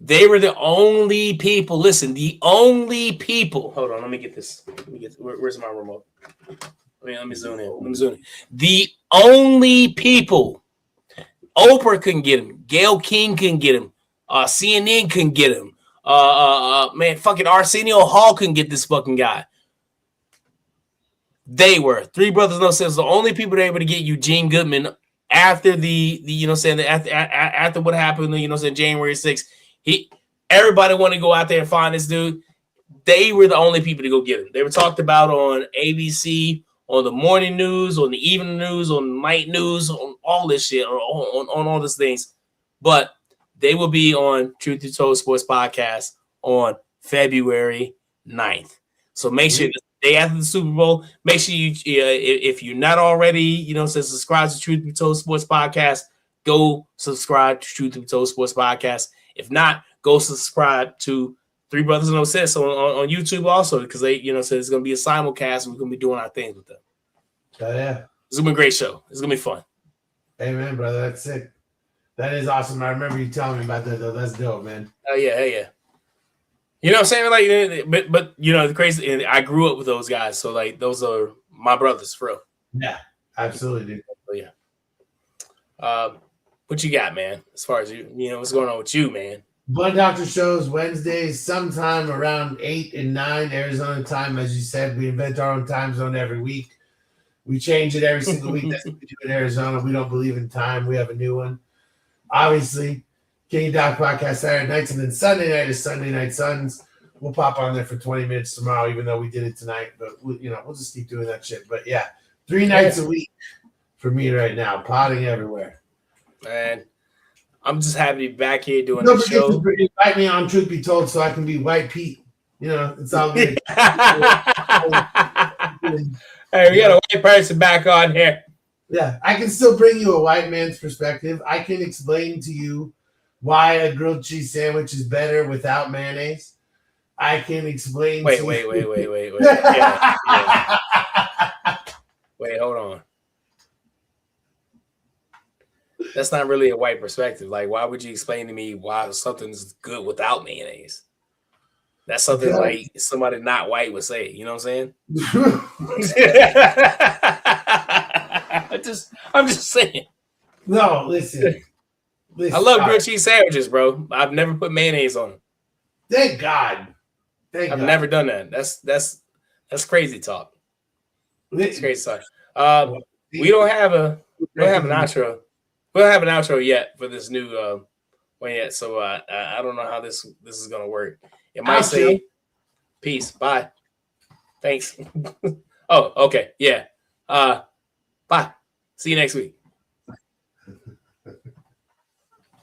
They were the only people. Listen, the only people. Hold on, let me get this. Where's my remote? Let me zoom in. The only people. Oprah couldn't get him. Gayle King couldn't get him. CNN couldn't get him. Man, fucking Arsenio Hall couldn't get this fucking guy. They were Three Brothers No Sense. The only people that were able to get Eugene Goodman after the you know what I'm saying, after what happened, you know what I'm saying, January 6th. Everybody wanted to go out there and find this dude. They were the only people to go get him. They were talked about on ABC, on the morning news, on the evening news, on night news, on all this shit, on all these things. But they will be on Truth Be Told Sports Podcast on February 9th. So make sure the day after the Super Bowl, make sure you, if you're not already, you know, subscribe to Truth Be Told Sports Podcast, go subscribe to Truth Be Told Sports Podcast. If not, go subscribe to Three Brothers No Sense on YouTube also, because they, you know, so it's going to be a simulcast and we're going to be doing our things with them. Oh, yeah. It's going to be a great show. It's going to be fun. Amen, brother. That's sick. That is awesome. I remember you telling me about that, though. That's dope, man. Oh, yeah. You know what I'm saying? Like, but you know, the crazy, and I grew up with those guys. So, like, those are my brothers, for real. Yeah, absolutely, dude. So, yeah. What you got, man? As far as you know, what's going on with you, man? Blood Doctor shows Wednesdays sometime around 8 and 9 Arizona time. As you said, we invent our own time zone every week. We change it every single week. That's what we do in Arizona. We don't believe in time. We have a new one. Obviously, King and Doc podcast Saturday nights, and then Sunday night is Sunday Night Suns. We'll pop on there for 20 minutes tomorrow, even though we did it tonight. But we'll just keep doing that shit. But yeah, 3 nights a week for me right now, potting everywhere. Man, I'm just happy to be back here doing the show. Invite me on Truth Be Told so I can be White Pete. You know, it's all good. Hey, we got a white person back on here. Yeah, I can still bring you a white man's perspective. I can explain to you why a grilled cheese sandwich is better without mayonnaise. I can explain. Wait. Yeah. Wait, hold on. That's not really a white perspective. Like, why would you explain to me why something's good without mayonnaise? That's something like somebody not white would say. You know what I'm saying? I'm just saying. No, listen. I love grilled cheese sandwiches, bro. I've never put mayonnaise on them. Thank God. I've never done that. That's crazy talk. It's crazy talk. We don't have an outro. We don't have an outro yet for this new one yet. So I don't know how this is gonna work. It might say peace, bye, thanks. Oh, okay, yeah. Bye. See you next week.